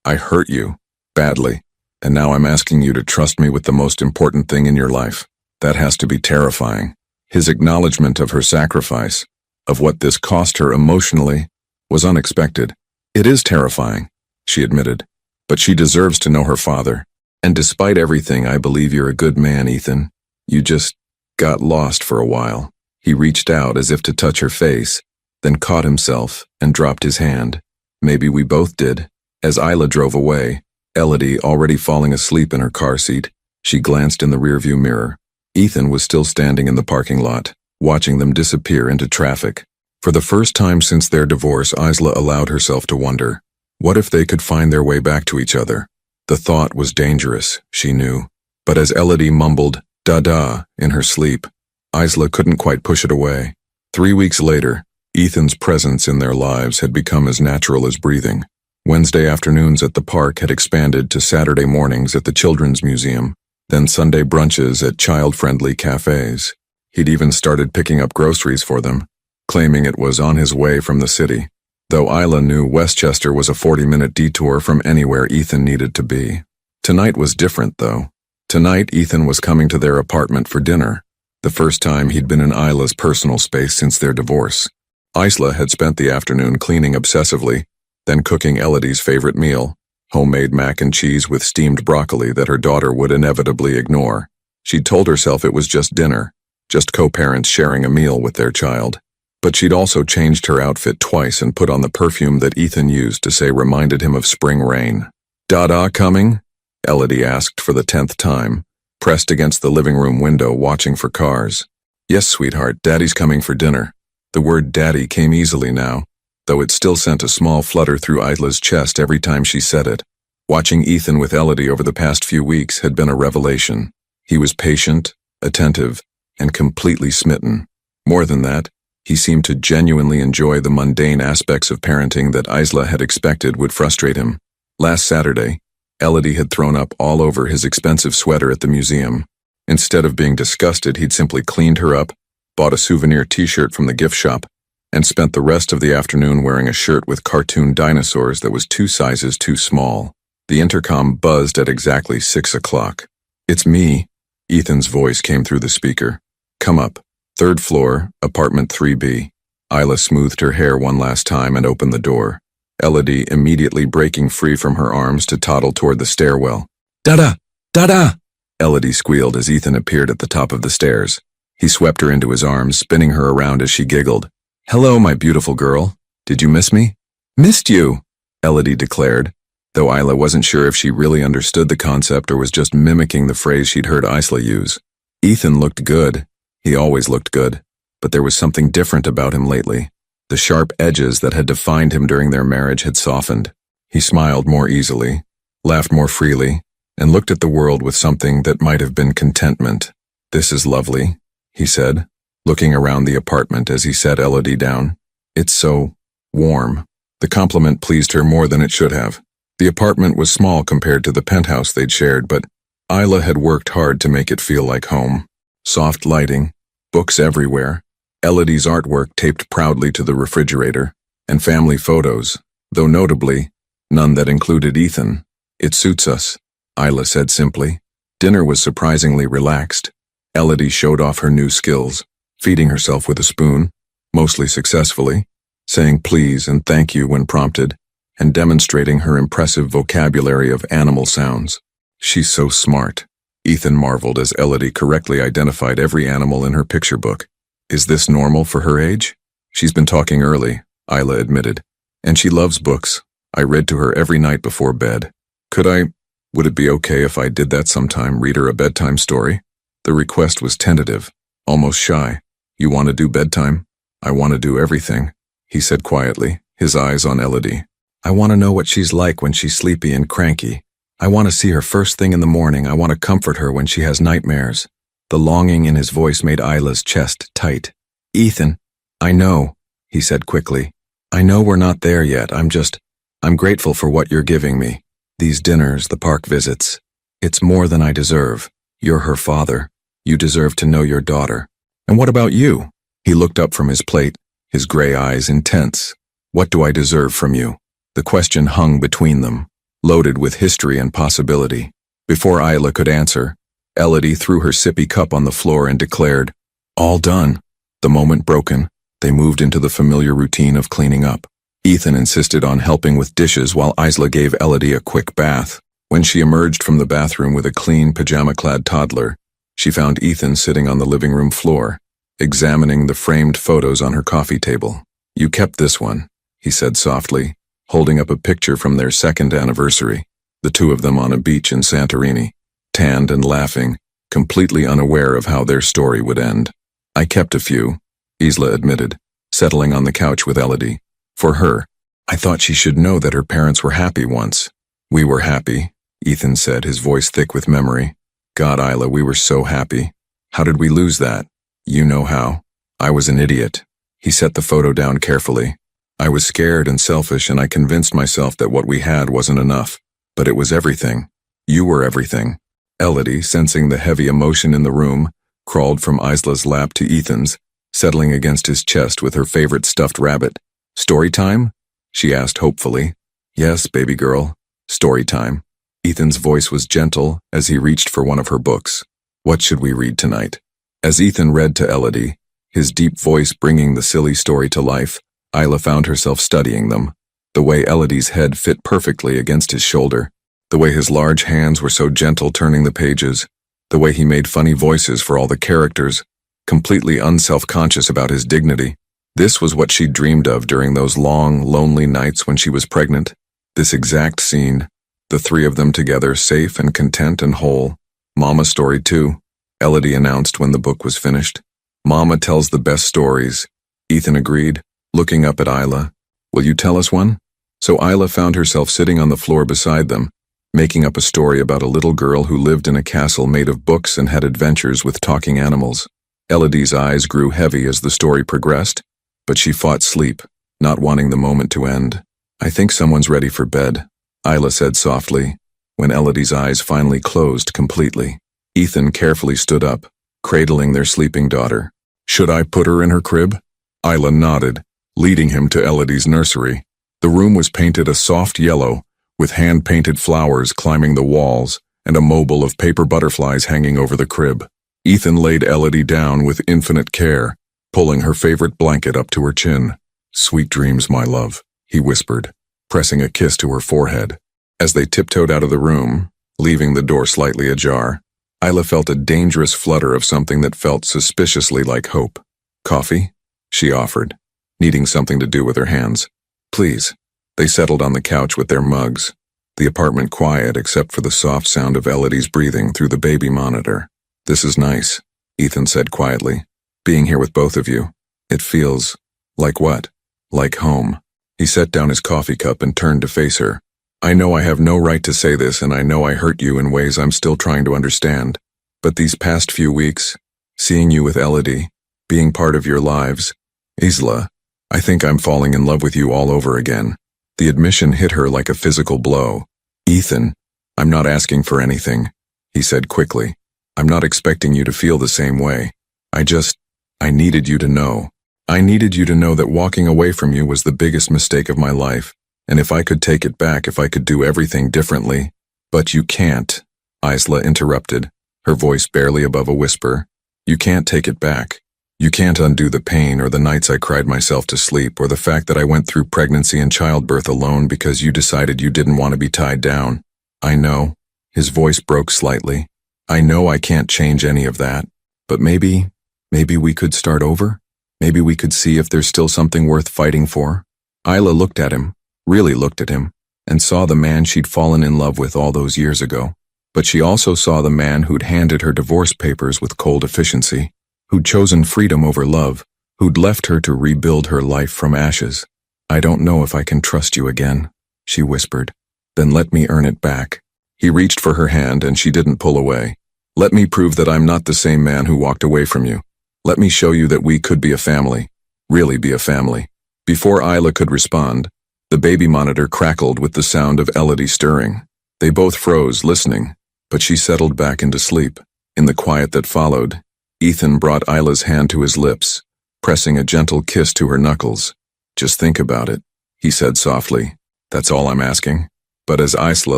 I hurt you. Badly. And now I'm asking you to trust me with the most important thing in your life. That has to be terrifying. His acknowledgement of her sacrifice, of what this cost her emotionally, was unexpected. It is terrifying, she admitted. But she deserves to know her father. And despite everything, I believe you're a good man, Ethan. You just got lost for a while. He reached out as if to touch her face, then caught himself and dropped his hand. Maybe we both did. As Isla drove away, Elodie already falling asleep in her car seat, she glanced in the rearview mirror. Ethan was still standing in the parking lot, watching them disappear into traffic. For the first time since their divorce, Isla allowed herself to wonder, what if they could find their way back to each other? The thought was dangerous, she knew. But as Elodie mumbled, "Dada," in her sleep, Isla couldn't quite push it away. 3 weeks later, Ethan's presence in their lives had become as natural as breathing. Wednesday afternoons at the park had expanded to Saturday mornings at the Children's Museum, then Sunday brunches at child-friendly cafes. He'd even started picking up groceries for them, claiming it was on his way from the city, though Isla knew Westchester was a 40-minute detour from anywhere Ethan needed to be. Tonight was different, though. Tonight, Ethan was coming to their apartment for dinner, the first time he'd been in Isla's personal space since their divorce. Isla had spent the afternoon cleaning obsessively, then cooking Elodie's favorite meal, homemade mac and cheese with steamed broccoli that her daughter would inevitably ignore. She'd told herself it was just dinner, just co-parents sharing a meal with their child. But she'd also changed her outfit twice and put on the perfume that Ethan used to say reminded him of spring rain. "Dada coming?" Elodie asked for the 10th time, pressed against the living room window watching for cars. "Yes, sweetheart, Daddy's coming for dinner." The word daddy came easily now, though it still sent a small flutter through Isla's chest every time she said it. Watching Ethan with Elodie over the past few weeks had been a revelation. He was patient, attentive, and completely smitten. More than that, he seemed to genuinely enjoy the mundane aspects of parenting that Isla had expected would frustrate him. Last Saturday, Elodie had thrown up all over his expensive sweater at the museum. Instead of being disgusted, he'd simply cleaned her up, bought a souvenir t-shirt from the gift shop, and spent the rest of the afternoon wearing a shirt with cartoon dinosaurs that was 2 sizes too small. The intercom buzzed at exactly 6 o'clock. "It's me," Ethan's voice came through the speaker. "Come up. 3rd floor, apartment 3B. Isla smoothed her hair one last time and opened the door, Elodie immediately breaking free from her arms to toddle toward the stairwell. "Dada! Dada!" Elodie squealed as Ethan appeared at the top of the stairs. He swept her into his arms, spinning her around as she giggled. "Hello, my beautiful girl. Did you miss me?" "Missed you," Elodie declared, though Isla wasn't sure if she really understood the concept or was just mimicking the phrase she'd heard Isla use. Ethan looked good. He always looked good, but there was something different about him lately. The sharp edges that had defined him during their marriage had softened. He smiled more easily, laughed more freely, and looked at the world with something that might have been contentment. "This is lovely," he said, looking around the apartment as he set Elodie down. "It's so warm." The compliment pleased her more than it should have. The apartment was small compared to the penthouse they'd shared, but Isla had worked hard to make it feel like home. Soft lighting, books everywhere, Elodie's artwork taped proudly to the refrigerator, and family photos, though notably, none that included Ethan. "It suits us," Isla said simply. Dinner was surprisingly relaxed. Elodie showed off her new skills, feeding herself with a spoon, mostly successfully, saying please and thank you when prompted, and demonstrating her impressive vocabulary of animal sounds. "She's so smart," Ethan marveled as Elodie correctly identified every animal in her picture book. "Is this normal for her age?" "She's been talking early," Isla admitted. "And she loves books. I read to her every night before bed. Would it be okay if I did that sometime, read her a bedtime story?" The request was tentative, almost shy. "You want to do bedtime?" "I want to do everything," he said quietly, his eyes on Elodie. "I want to know what she's like when she's sleepy and cranky. I want to see her first thing in the morning. I want to comfort her when she has nightmares." The longing in his voice made Isla's chest tight. "Ethan, I know," he said quickly. "I know we're not there yet. I'm grateful for what you're giving me. These dinners, the park visits. It's more than I deserve. You're her father. You deserve to know your daughter. And what about you?" He looked up from his plate, his gray eyes intense. "What do I deserve from you?" The question hung between them, loaded with history and possibility. Before Isla could answer, Elodie threw her sippy cup on the floor and declared, "All done." The moment broken, they moved into the familiar routine of cleaning up. Ethan insisted on helping with dishes while Isla gave Elodie a quick bath. When she emerged from the bathroom with a clean, pajama-clad toddler, she found Ethan sitting on the living room floor, examining the framed photos on her coffee table. "You kept this one," he said softly, holding up a picture from their 2nd anniversary, the two of them on a beach in Santorini, tanned and laughing, completely unaware of how their story would end. "I kept a few," Isla admitted, settling on the couch with Elodie. "For her. I thought she should know that her parents were happy once." "We were happy," Ethan said, his voice thick with memory. "God, Isla, we were so happy. How did we lose that?" "You know how. I was an idiot." He set the photo down carefully. I was scared and selfish, and I convinced myself that what we had wasn't enough. But it was everything. You were everything. Elodie, sensing the heavy emotion in the room, crawled from Isla's lap to Ethan's, settling against his chest with her favorite stuffed rabbit. "Story time?" she asked hopefully. "Yes, baby girl. Story time." Ethan's voice was gentle as he reached for one of her books. "What should we read tonight?" As Ethan read to Elodie, his deep voice bringing the silly story to life, Isla found herself studying them. The way Elodie's head fit perfectly against his shoulder, the way his large hands were so gentle turning the pages, the way he made funny voices for all the characters, completely unself-conscious about his dignity. This was what she'd dreamed of during those long, lonely nights when she was pregnant. This exact scene, the three of them together, safe and content and whole. "Mama story too," Elodie announced when the book was finished. "Mama tells the best stories," Ethan agreed, looking up at Isla. "Will you tell us one?" So Isla found herself sitting on the floor beside them, making up a story about a little girl who lived in a castle made of books and had adventures with talking animals. Elodie's eyes grew heavy as the story progressed, but she fought sleep, not wanting the moment to end. "I think someone's ready for bed," Isla said softly, when Elodie's eyes finally closed completely. Ethan carefully stood up, cradling their sleeping daughter. "Should I put her in her crib?" Isla nodded, leading him to Elodie's nursery. The room was painted a soft yellow, with hand-painted flowers climbing the walls and a mobile of paper butterflies hanging over the crib. Ethan laid Elodie down with infinite care, pulling her favorite blanket up to her chin. "Sweet dreams, my love," he whispered, pressing a kiss to her forehead. As they tiptoed out of the room, leaving the door slightly ajar, Isla felt a dangerous flutter of something that felt suspiciously like hope. "Coffee?" she offered, needing something to do with her hands. "Please." They settled on the couch with their mugs, the apartment quiet except for the soft sound of Elodie's breathing through the baby monitor. "This is nice," Ethan said quietly. "Being here with both of you. It feels... like what?" "Like home." He set down his coffee cup and turned to face her. "I know I have no right to say this, and I know I hurt you in ways I'm still trying to understand. But these past few weeks, seeing you with Elodie, being part of your lives, Isla, I think I'm falling in love with you all over again." The admission hit her like a physical blow. "Ethan, I'm not asking for anything," he said quickly. "I'm not expecting you to feel the same way. I needed you to know. I needed you to know that walking away from you was the biggest mistake of my life, and if I could take it back, if I could do everything differently." "But you can't," Isla interrupted, her voice barely above a whisper. "You can't take it back. You can't undo the pain or the nights I cried myself to sleep or the fact that I went through pregnancy and childbirth alone because you decided you didn't want to be tied down. I know." His voice broke slightly. "I know I can't change any of that. But maybe we could start over? Maybe we could see if there's still something worth fighting for." Isla looked at him, really looked at him, and saw the man she'd fallen in love with all those years ago. But she also saw the man who'd handed her divorce papers with cold efficiency, who'd chosen freedom over love, who'd left her to rebuild her life from ashes. "I don't know if I can trust you again," she whispered. "Then let me earn it back." He reached for her hand and she didn't pull away. "Let me prove that I'm not the same man who walked away from you. Let me show you that we could be a family, really be a family." Before Isla could respond, the baby monitor crackled with the sound of Elodie stirring. They both froze, listening, but she settled back into sleep. In the quiet that followed, Ethan brought Isla's hand to his lips, pressing a gentle kiss to her knuckles. "Just think about it," he said softly. "That's all I'm asking." But as Isla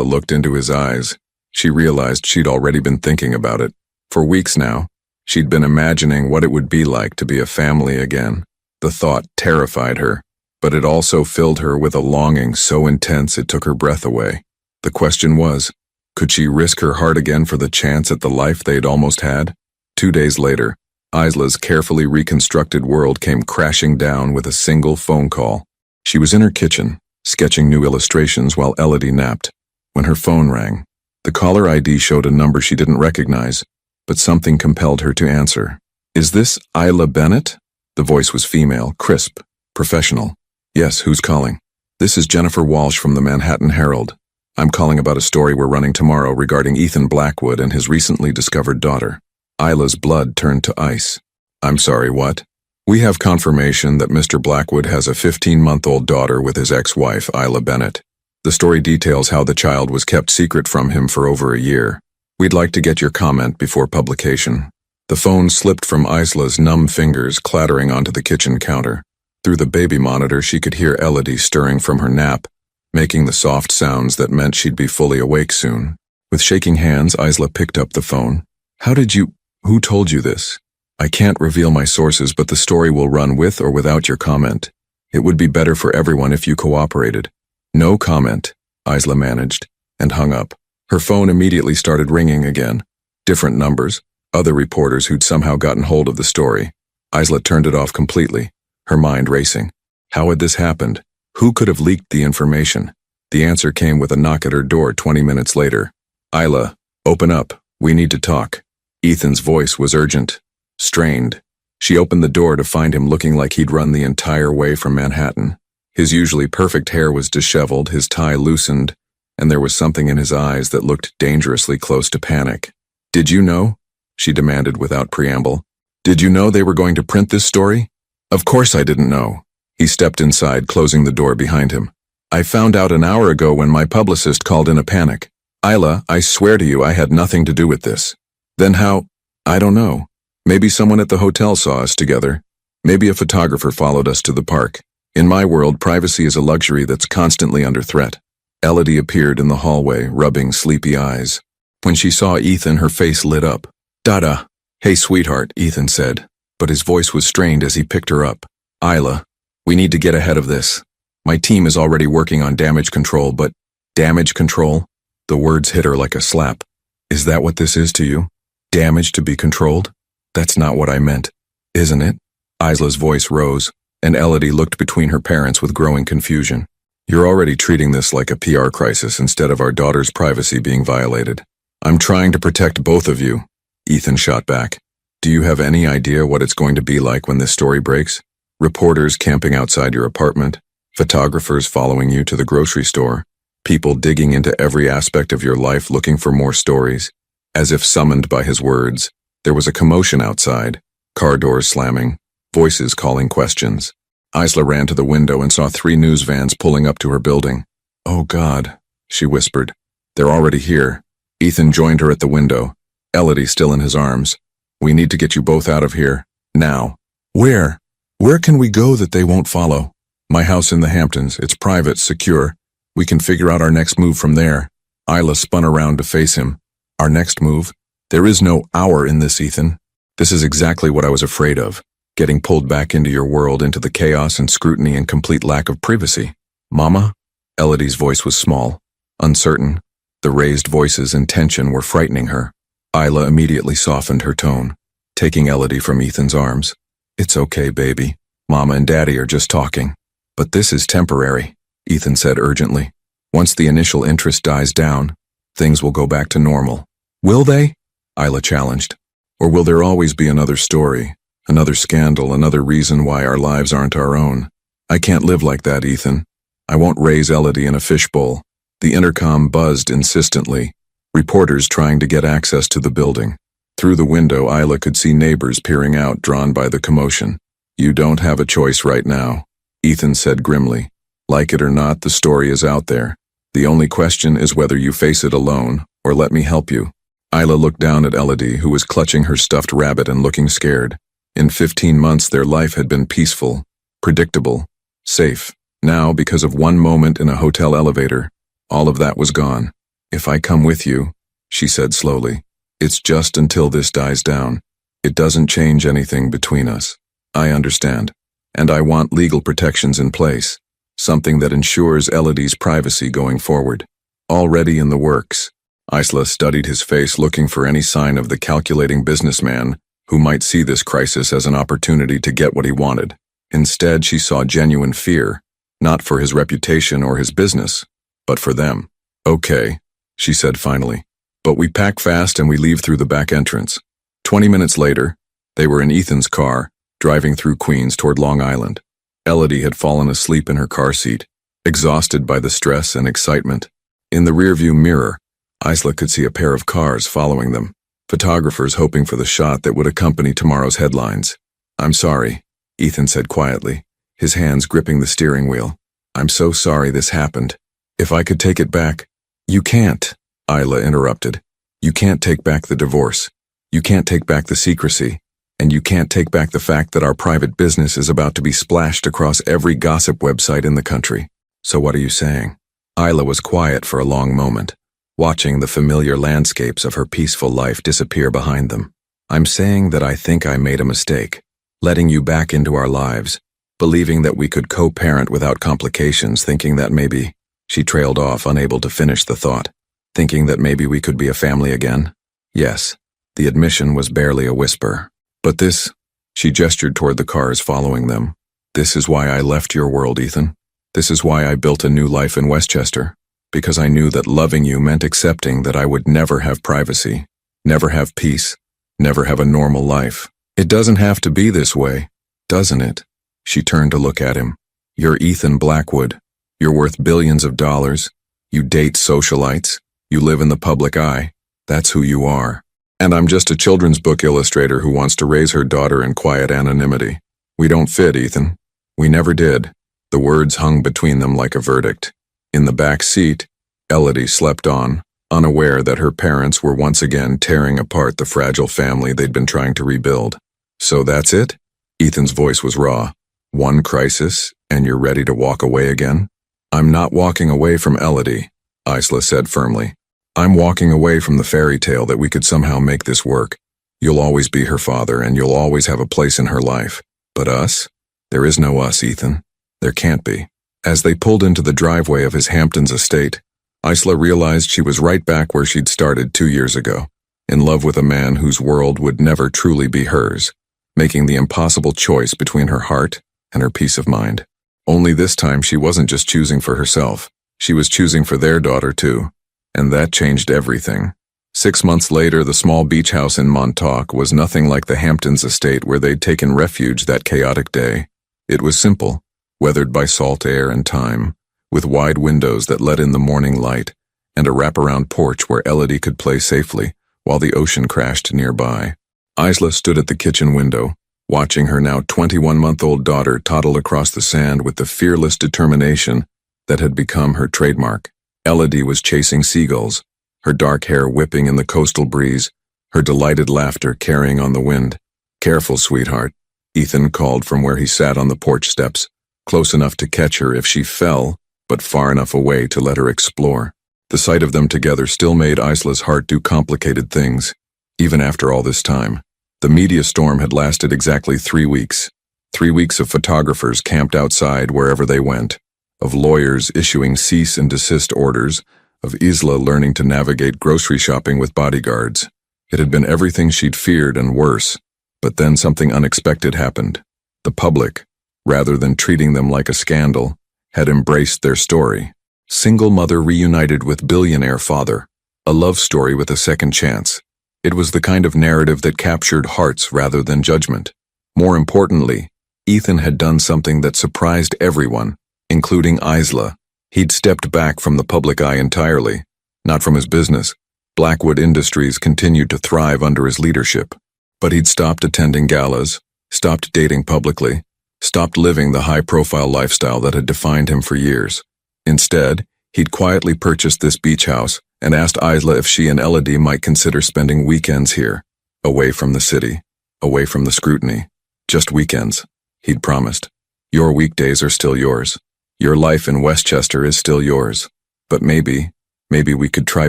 looked into his eyes, she realized she'd already been thinking about it. For weeks now, she'd been imagining what it would be like to be a family again. The thought terrified her, but it also filled her with a longing so intense it took her breath away. The question was, could she risk her heart again for the chance at the life they'd almost had? 2 days later, Isla's carefully reconstructed world came crashing down with a single phone call. She was in her kitchen, sketching new illustrations while Elodie napped, when her phone rang. The caller ID showed a number she didn't recognize, but something compelled her to answer. "Is this Isla Bennett?" The voice was female, crisp, professional. "Yes, who's calling?" "This is Jennifer Walsh from the Manhattan Herald. I'm calling about a story we're running tomorrow regarding Ethan Blackwood and his recently discovered daughter." Isla's blood turned to ice. "I'm sorry, what?" We have confirmation that Mr. Blackwood has a 15-month-old daughter with his ex-wife, Isla Bennett. The story details how the child was kept secret from him for over a year. We'd like to get your comment before publication. The phone slipped from Isla's numb fingers, clattering onto the kitchen counter. Through the baby monitor, she could hear Elodie stirring from her nap, making the soft sounds that meant she'd be fully awake soon. With shaking hands, Isla picked up the phone. Who told you this? I can't reveal my sources, but the story will run with or without your comment. It would be better for everyone if you cooperated. No comment, Isla managed, and hung up. Her phone immediately started ringing again. Different numbers, other reporters who'd somehow gotten hold of the story. Isla turned it off completely, her mind racing. How had this happened? Who could have leaked the information? The answer came with a knock at her door 20 minutes later. Isla, open up. We need to talk. Ethan's voice was urgent, strained. She opened the door to find him looking like he'd run the entire way from Manhattan. His usually perfect hair was disheveled, his tie loosened, and there was something in his eyes that looked dangerously close to panic. Did you know? She demanded without preamble. Did you know they were going to print this story? Of course I didn't know. He stepped inside, closing the door behind him. I found out an hour ago when my publicist called in a panic. Isla, I swear to you I had nothing to do with this. Then how? I don't know. Maybe someone at the hotel saw us together. Maybe a photographer followed us to the park. In my world, privacy is a luxury that's constantly under threat. Elodie appeared in the hallway, rubbing sleepy eyes. When she saw Ethan, her face lit up. Dada. Hey, sweetheart, Ethan said, but his voice was strained as he picked her up. Isla, we need to get ahead of this. My team is already working on damage control, but damage control? The words hit her like a slap. Is that what this is to you? Damage to be controlled? That's not what I meant, isn't it? Isla's voice rose, and Elodie looked between her parents with growing confusion. You're already treating this like a PR crisis instead of our daughter's privacy being violated. I'm trying to protect both of you, Ethan shot back. Do you have any idea what it's going to be like when this story breaks? Reporters camping outside your apartment, photographers following you to the grocery store, people digging into every aspect of your life looking for more stories. As if summoned by his words, there was a commotion outside, car doors slamming, voices calling questions. Isla ran to the window and saw 3 news vans pulling up to her building. Oh God, she whispered. They're already here. Ethan joined her at the window, Elodie still in his arms. We need to get you both out of here, now. Where? Where can we go that they won't follow? My house in the Hamptons. It's private, secure. We can figure out our next move from there. Isla spun around to face him. Our next move? There is no "our" in this, Ethan. This is exactly what I was afraid of. Getting pulled back into your world, into the chaos and scrutiny and complete lack of privacy. Mama? Elodie's voice was small, uncertain. The raised voices and tension were frightening her. Isla immediately softened her tone, taking Elodie from Ethan's arms. It's okay, baby. Mama and Daddy are just talking. But this is temporary, Ethan said urgently. Once the initial interest dies down, things will go back to normal. Will they? Isla challenged. Or will there always be another story, another scandal, another reason why our lives aren't our own? I can't live like that, Ethan. I won't raise Elodie in a fishbowl. The intercom buzzed insistently, reporters trying to get access to the building. Through the window, Isla could see neighbors peering out, drawn by the commotion. You don't have a choice right now, Ethan said grimly. Like it or not, the story is out there. The only question is whether you face it alone, or let me help you. Isla looked down at Elodie, who was clutching her stuffed rabbit and looking scared. In 15 months, their life had been peaceful, predictable, safe. Now, because of one moment in a hotel elevator, all of that was gone. If I come with you, she said slowly, it's just until this dies down. It doesn't change anything between us. I understand. And I want legal protections in place. Something that ensures Elodie's privacy going forward. Already in the works. Isla studied his face, looking for any sign of the calculating businessman who might see this crisis as an opportunity to get what he wanted. Instead, she saw genuine fear, not for his reputation or his business, but for them. Okay, she said finally. But we pack fast and we leave through the back entrance. 20 minutes later, they were in Ethan's car, driving through Queens toward Long Island. Elodie had fallen asleep in her car seat, exhausted by the stress and excitement. In the rearview mirror, Isla could see a pair of cars following them, photographers hoping for the shot that would accompany tomorrow's headlines. I'm sorry, Ethan said quietly, his hands gripping the steering wheel. I'm so sorry this happened. If I could take it back. You can't, Isla interrupted. You can't take back the divorce. You can't take back the secrecy. And you can't take back the fact that our private business is about to be splashed across every gossip website in the country. So what are you saying? Isla was quiet for a long moment, watching the familiar landscapes of her peaceful life disappear behind them. I'm saying that I think I made a mistake, letting you back into our lives, believing that we could co-parent without complications, thinking that maybe, she trailed off, unable to finish the thought, thinking that maybe we could be a family again. Yes, the admission was barely a whisper. But this, she gestured toward the cars following them. This is why I left your world, Ethan. This is why I built a new life in Westchester, because I knew that loving you meant accepting that I would never have privacy, never have peace, never have a normal life. It doesn't have to be this way, doesn't it? She turned to look at him. You're Ethan Blackwood. You're worth billions of dollars. You date socialites. You live in the public eye. That's who you are. And I'm just a children's book illustrator who wants to raise her daughter in quiet anonymity. We don't fit, Ethan. We never did. The words hung between them like a verdict. In the back seat, Elodie slept on, unaware that her parents were once again tearing apart the fragile family they'd been trying to rebuild. So that's it? Ethan's voice was raw. One crisis, and you're ready to walk away again? I'm not walking away from Elodie, Isla said firmly. I'm walking away from the fairy tale that we could somehow make this work. You'll always be her father, and you'll always have a place in her life. But us? There is no us, Ethan. There can't be. As they pulled into the driveway of his Hamptons estate, Isla realized she was right back where she'd started 2 years ago, in love with a man whose world would never truly be hers, making the impossible choice between her heart and her peace of mind. Only this time she wasn't just choosing for herself, she was choosing for their daughter too. And that changed everything. 6 months later, the small beach house in Montauk was nothing like the Hamptons estate where they'd taken refuge that chaotic day. It was simple, weathered by salt air and time, with wide windows that let in the morning light, and a wraparound porch where Elodie could play safely while the ocean crashed nearby. Isla stood at the kitchen window, watching her now 21-month-old daughter toddle across the sand with the fearless determination that had become her trademark. Elodie was chasing seagulls, her dark hair whipping in the coastal breeze, her delighted laughter carrying on the wind. Careful, sweetheart, Ethan called from where he sat on the porch steps, close enough to catch her if she fell, but far enough away to let her explore. The sight of them together still made Isla's heart do complicated things, even after all this time. The media storm had lasted exactly 3 weeks. 3 weeks of photographers camped outside wherever they went, of lawyers issuing cease and desist orders, of Isla learning to navigate grocery shopping with bodyguards. It had been everything she'd feared and worse, but then something unexpected happened. The public, rather than treating them like a scandal, had embraced their story. Single mother reunited with billionaire father, a love story with a second chance. It was the kind of narrative that captured hearts rather than judgment. More importantly, Ethan had done something that surprised everyone, including Isla. He'd stepped back from the public eye entirely, not from his business. Blackwood Industries continued to thrive under his leadership. But he'd stopped attending galas, stopped dating publicly, stopped living the high-profile lifestyle that had defined him for years. Instead, he'd quietly purchased this beach house and asked Isla if she and Elodie might consider spending weekends here, away from the city, away from the scrutiny. Just weekends, he'd promised. Your weekdays are still yours. Your life in Westchester is still yours. But maybe we could try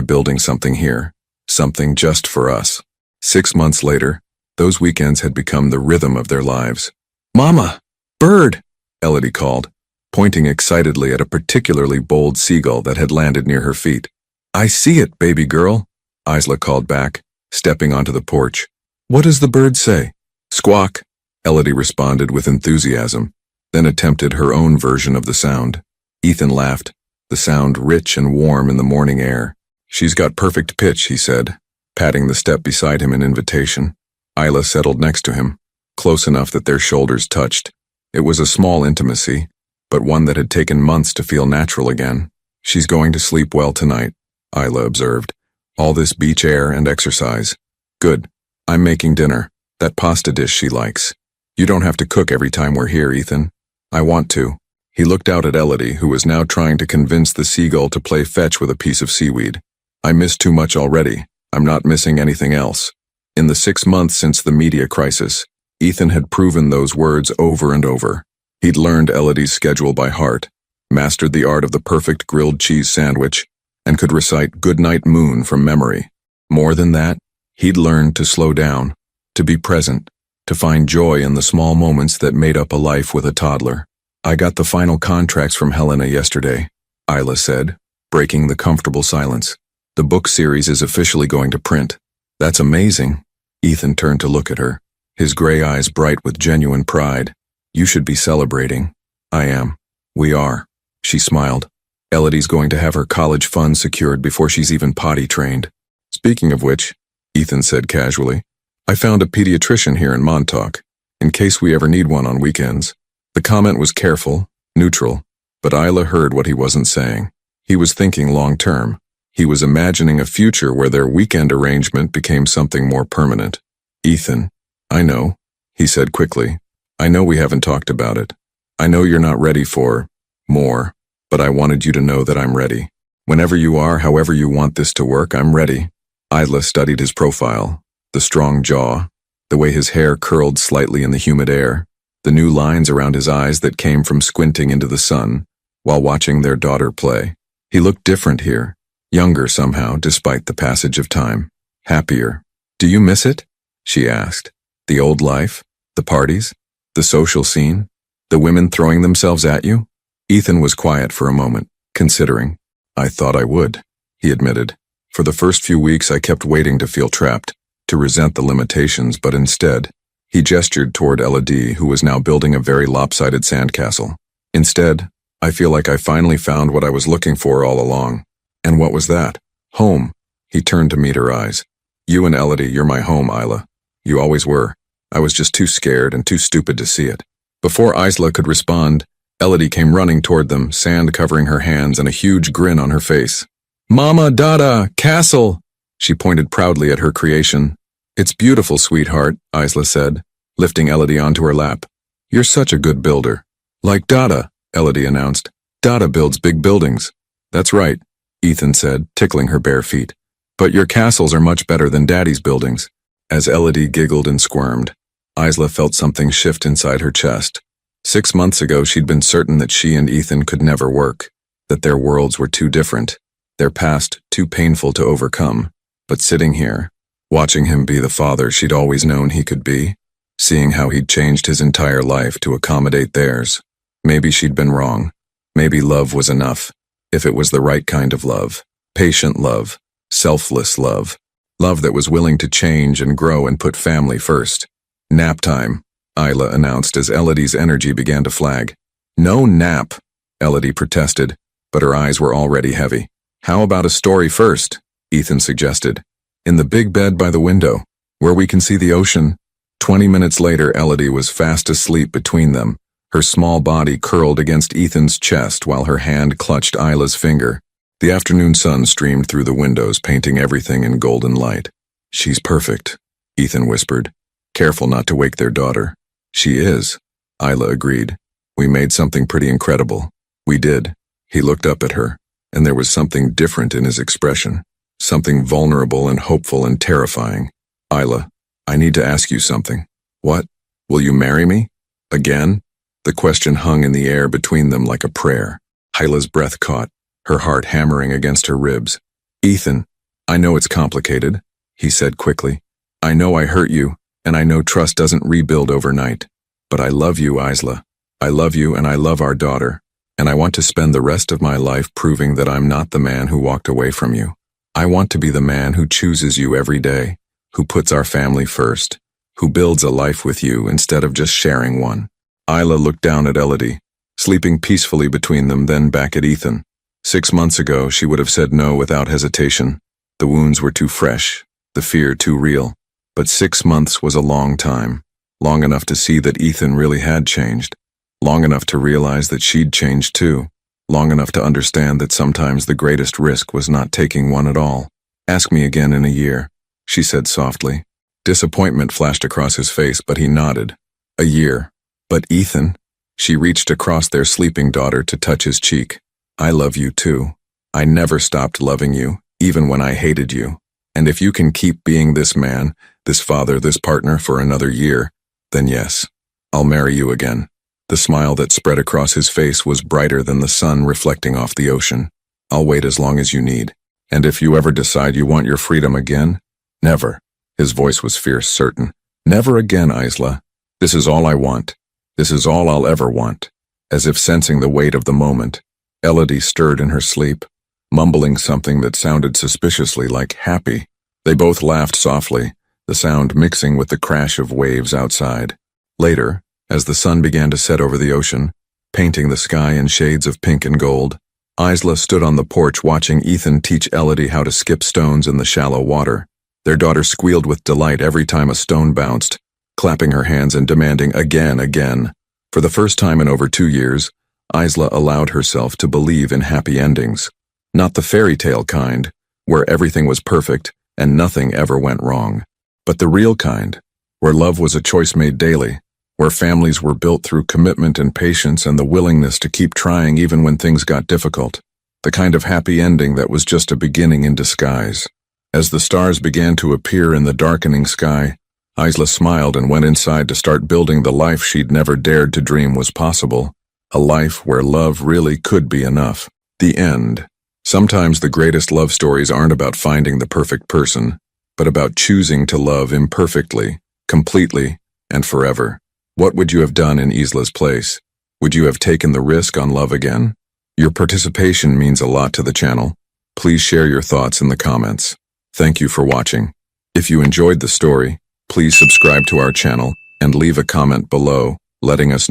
building something here, something just for us. 6 months later, those weekends had become the rhythm of their lives. Mama! Bird! Elodie called, pointing excitedly at a particularly bold seagull that had landed near her feet. I see it, baby girl, Isla called back, stepping onto the porch. What does the bird say? Squawk, Elodie responded with enthusiasm, then attempted her own version of the sound. Ethan laughed, the sound rich and warm in the morning air. She's got perfect pitch, he said, patting the step beside him in invitation. Isla settled next to him, close enough that their shoulders touched. It was a small intimacy, but one that had taken months to feel natural again. She's going to sleep well tonight, Isla observed. All this beach air and exercise. Good. I'm making dinner, that pasta dish she likes. You don't have to cook every time we're here, Ethan. I want to. He looked out at Elodie, who was now trying to convince the seagull to play fetch with a piece of seaweed. I miss too much already. I'm not missing anything else. In the 6 months since the media crisis, Ethan had proven those words over and over. He'd learned Elodie's schedule by heart, mastered the art of the perfect grilled cheese sandwich, and could recite "Goodnight Moon" from memory. More than that, he'd learned to slow down, to be present, to find joy in the small moments that made up a life with a toddler. I got the final contracts from Helena yesterday, Isla said, breaking the comfortable silence. The book series is officially going to print. That's amazing. Ethan turned to look at her, his gray eyes bright with genuine pride. You should be celebrating. I am. We are. She smiled. Elodie's going to have her college funds secured before she's even potty trained. Speaking of which, Ethan said casually, I found a pediatrician here in Montauk, in case we ever need one on weekends. The comment was careful, neutral, but Isla heard what he wasn't saying. He was thinking long-term. He was imagining a future where their weekend arrangement became something more permanent. Ethan, I know, he said quickly. I know we haven't talked about it. I know you're not ready for more, but I wanted you to know that I'm ready. Whenever you are, however you want this to work, I'm ready. Isla studied his profile, the strong jaw, the way his hair curled slightly in the humid air, the new lines around his eyes that came from squinting into the sun while watching their daughter play. He looked different here, younger somehow despite the passage of time, happier. Do you miss it? She asked. The old life? The parties? The social scene? The women throwing themselves at you? Ethan was quiet for a moment, considering. I thought I would, he admitted. For the first few weeks I kept waiting to feel trapped, to resent the limitations, but instead, he gestured toward Elodie, who was now building a very lopsided sandcastle. Instead, I feel like I finally found what I was looking for all along. And what was that? Home. He turned to meet her eyes. You and Elodie, you're my home, Isla. You always were. I was just too scared and too stupid to see it. Before Isla could respond, Elodie came running toward them, sand covering her hands and a huge grin on her face. Mama, Dada, castle! She pointed proudly at her creation. It's beautiful, sweetheart, Isla said, lifting Elodie onto her lap. You're such a good builder. Like Dada, Elodie announced. Dada builds big buildings. That's right, Ethan said, tickling her bare feet. But your castles are much better than Daddy's buildings. As Elodie giggled and squirmed, Isla felt something shift inside her chest. 6 months ago, she'd been certain that she and Ethan could never work, that their worlds were too different, their past too painful to overcome. But sitting here, watching him be the father she'd always known he could be, seeing how he'd changed his entire life to accommodate theirs, maybe she'd been wrong. Maybe love was enough, if it was the right kind of love, patient love, selfless love, love that was willing to change and grow and put family first. Nap time, Isla announced as Elodie's energy began to flag. No nap, Elodie protested, but her eyes were already heavy. How about a story first? Ethan suggested. In the big bed by the window, where we can see the ocean. 20 minutes later, Elodie was fast asleep between them, her small body curled against Ethan's chest while her hand clutched Isla's finger. The afternoon sun streamed through the windows, painting everything in golden light. She's perfect, Ethan whispered, careful not to wake their daughter. She is, Isla agreed. We made something pretty incredible. We did. He looked up at her, and there was something different in his expression. Something vulnerable and hopeful and terrifying. Isla, I need to ask you something. What? Will you marry me? Again? The question hung in the air between them like a prayer. Isla's breath caught, her heart hammering against her ribs. Ethan, I know it's complicated, he said quickly. I know I hurt you, and I know trust doesn't rebuild overnight. But I love you, Isla. I love you and I love our daughter, and I want to spend the rest of my life proving that I'm not the man who walked away from you. I want to be the man who chooses you every day, who puts our family first, who builds a life with you instead of just sharing one. Isla looked down at Elodie, sleeping peacefully between them, then back at Ethan. 6 months ago, she would have said no without hesitation. The wounds were too fresh, the fear too real. But 6 months was a long time, long enough to see that Ethan really had changed, long enough to realize that she'd changed too, long enough to understand that sometimes the greatest risk was not taking one at all. Ask me again in a year, she said softly. Disappointment flashed across his face, but he nodded. A year. But Ethan? She reached across their sleeping daughter to touch his cheek. I love you too. I never stopped loving you, even when I hated you. And if you can keep being this man, this father, this partner for another year, then yes, I'll marry you again. The smile that spread across his face was brighter than the sun reflecting off the ocean. I'll wait as long as you need. And if you ever decide you want your freedom again, never. His voice was fierce, certain. Never again, Isla. This is all I want. This is all I'll ever want. As if sensing the weight of the moment, Elodie stirred in her sleep, mumbling something that sounded suspiciously like happy. They both laughed softly, the sound mixing with the crash of waves outside. Later, as the sun began to set over the ocean, painting the sky in shades of pink and gold, Isla stood on the porch watching Ethan teach Elodie how to skip stones in the shallow water. Their daughter squealed with delight every time a stone bounced, clapping her hands and demanding again. For the first time in over 2 years, Isla allowed herself to believe in happy endings. Not the fairy tale kind, where everything was perfect and nothing ever went wrong, but the real kind, where love was a choice made daily, where families were built through commitment and patience and the willingness to keep trying even when things got difficult. The kind of happy ending that was just a beginning in disguise. As the stars began to appear in the darkening sky, Isla smiled and went inside to start building the life she'd never dared to dream was possible. A life where love really could be enough. The end. Sometimes the greatest love stories aren't about finding the perfect person, but about choosing to love imperfectly, completely, and forever. What would you have done in Isla's place? Would you have taken the risk on love again? Your participation means a lot to the channel. Please share your thoughts in the comments. Thank you for watching. If you enjoyed the story, please subscribe to our channel and leave a comment below, letting us know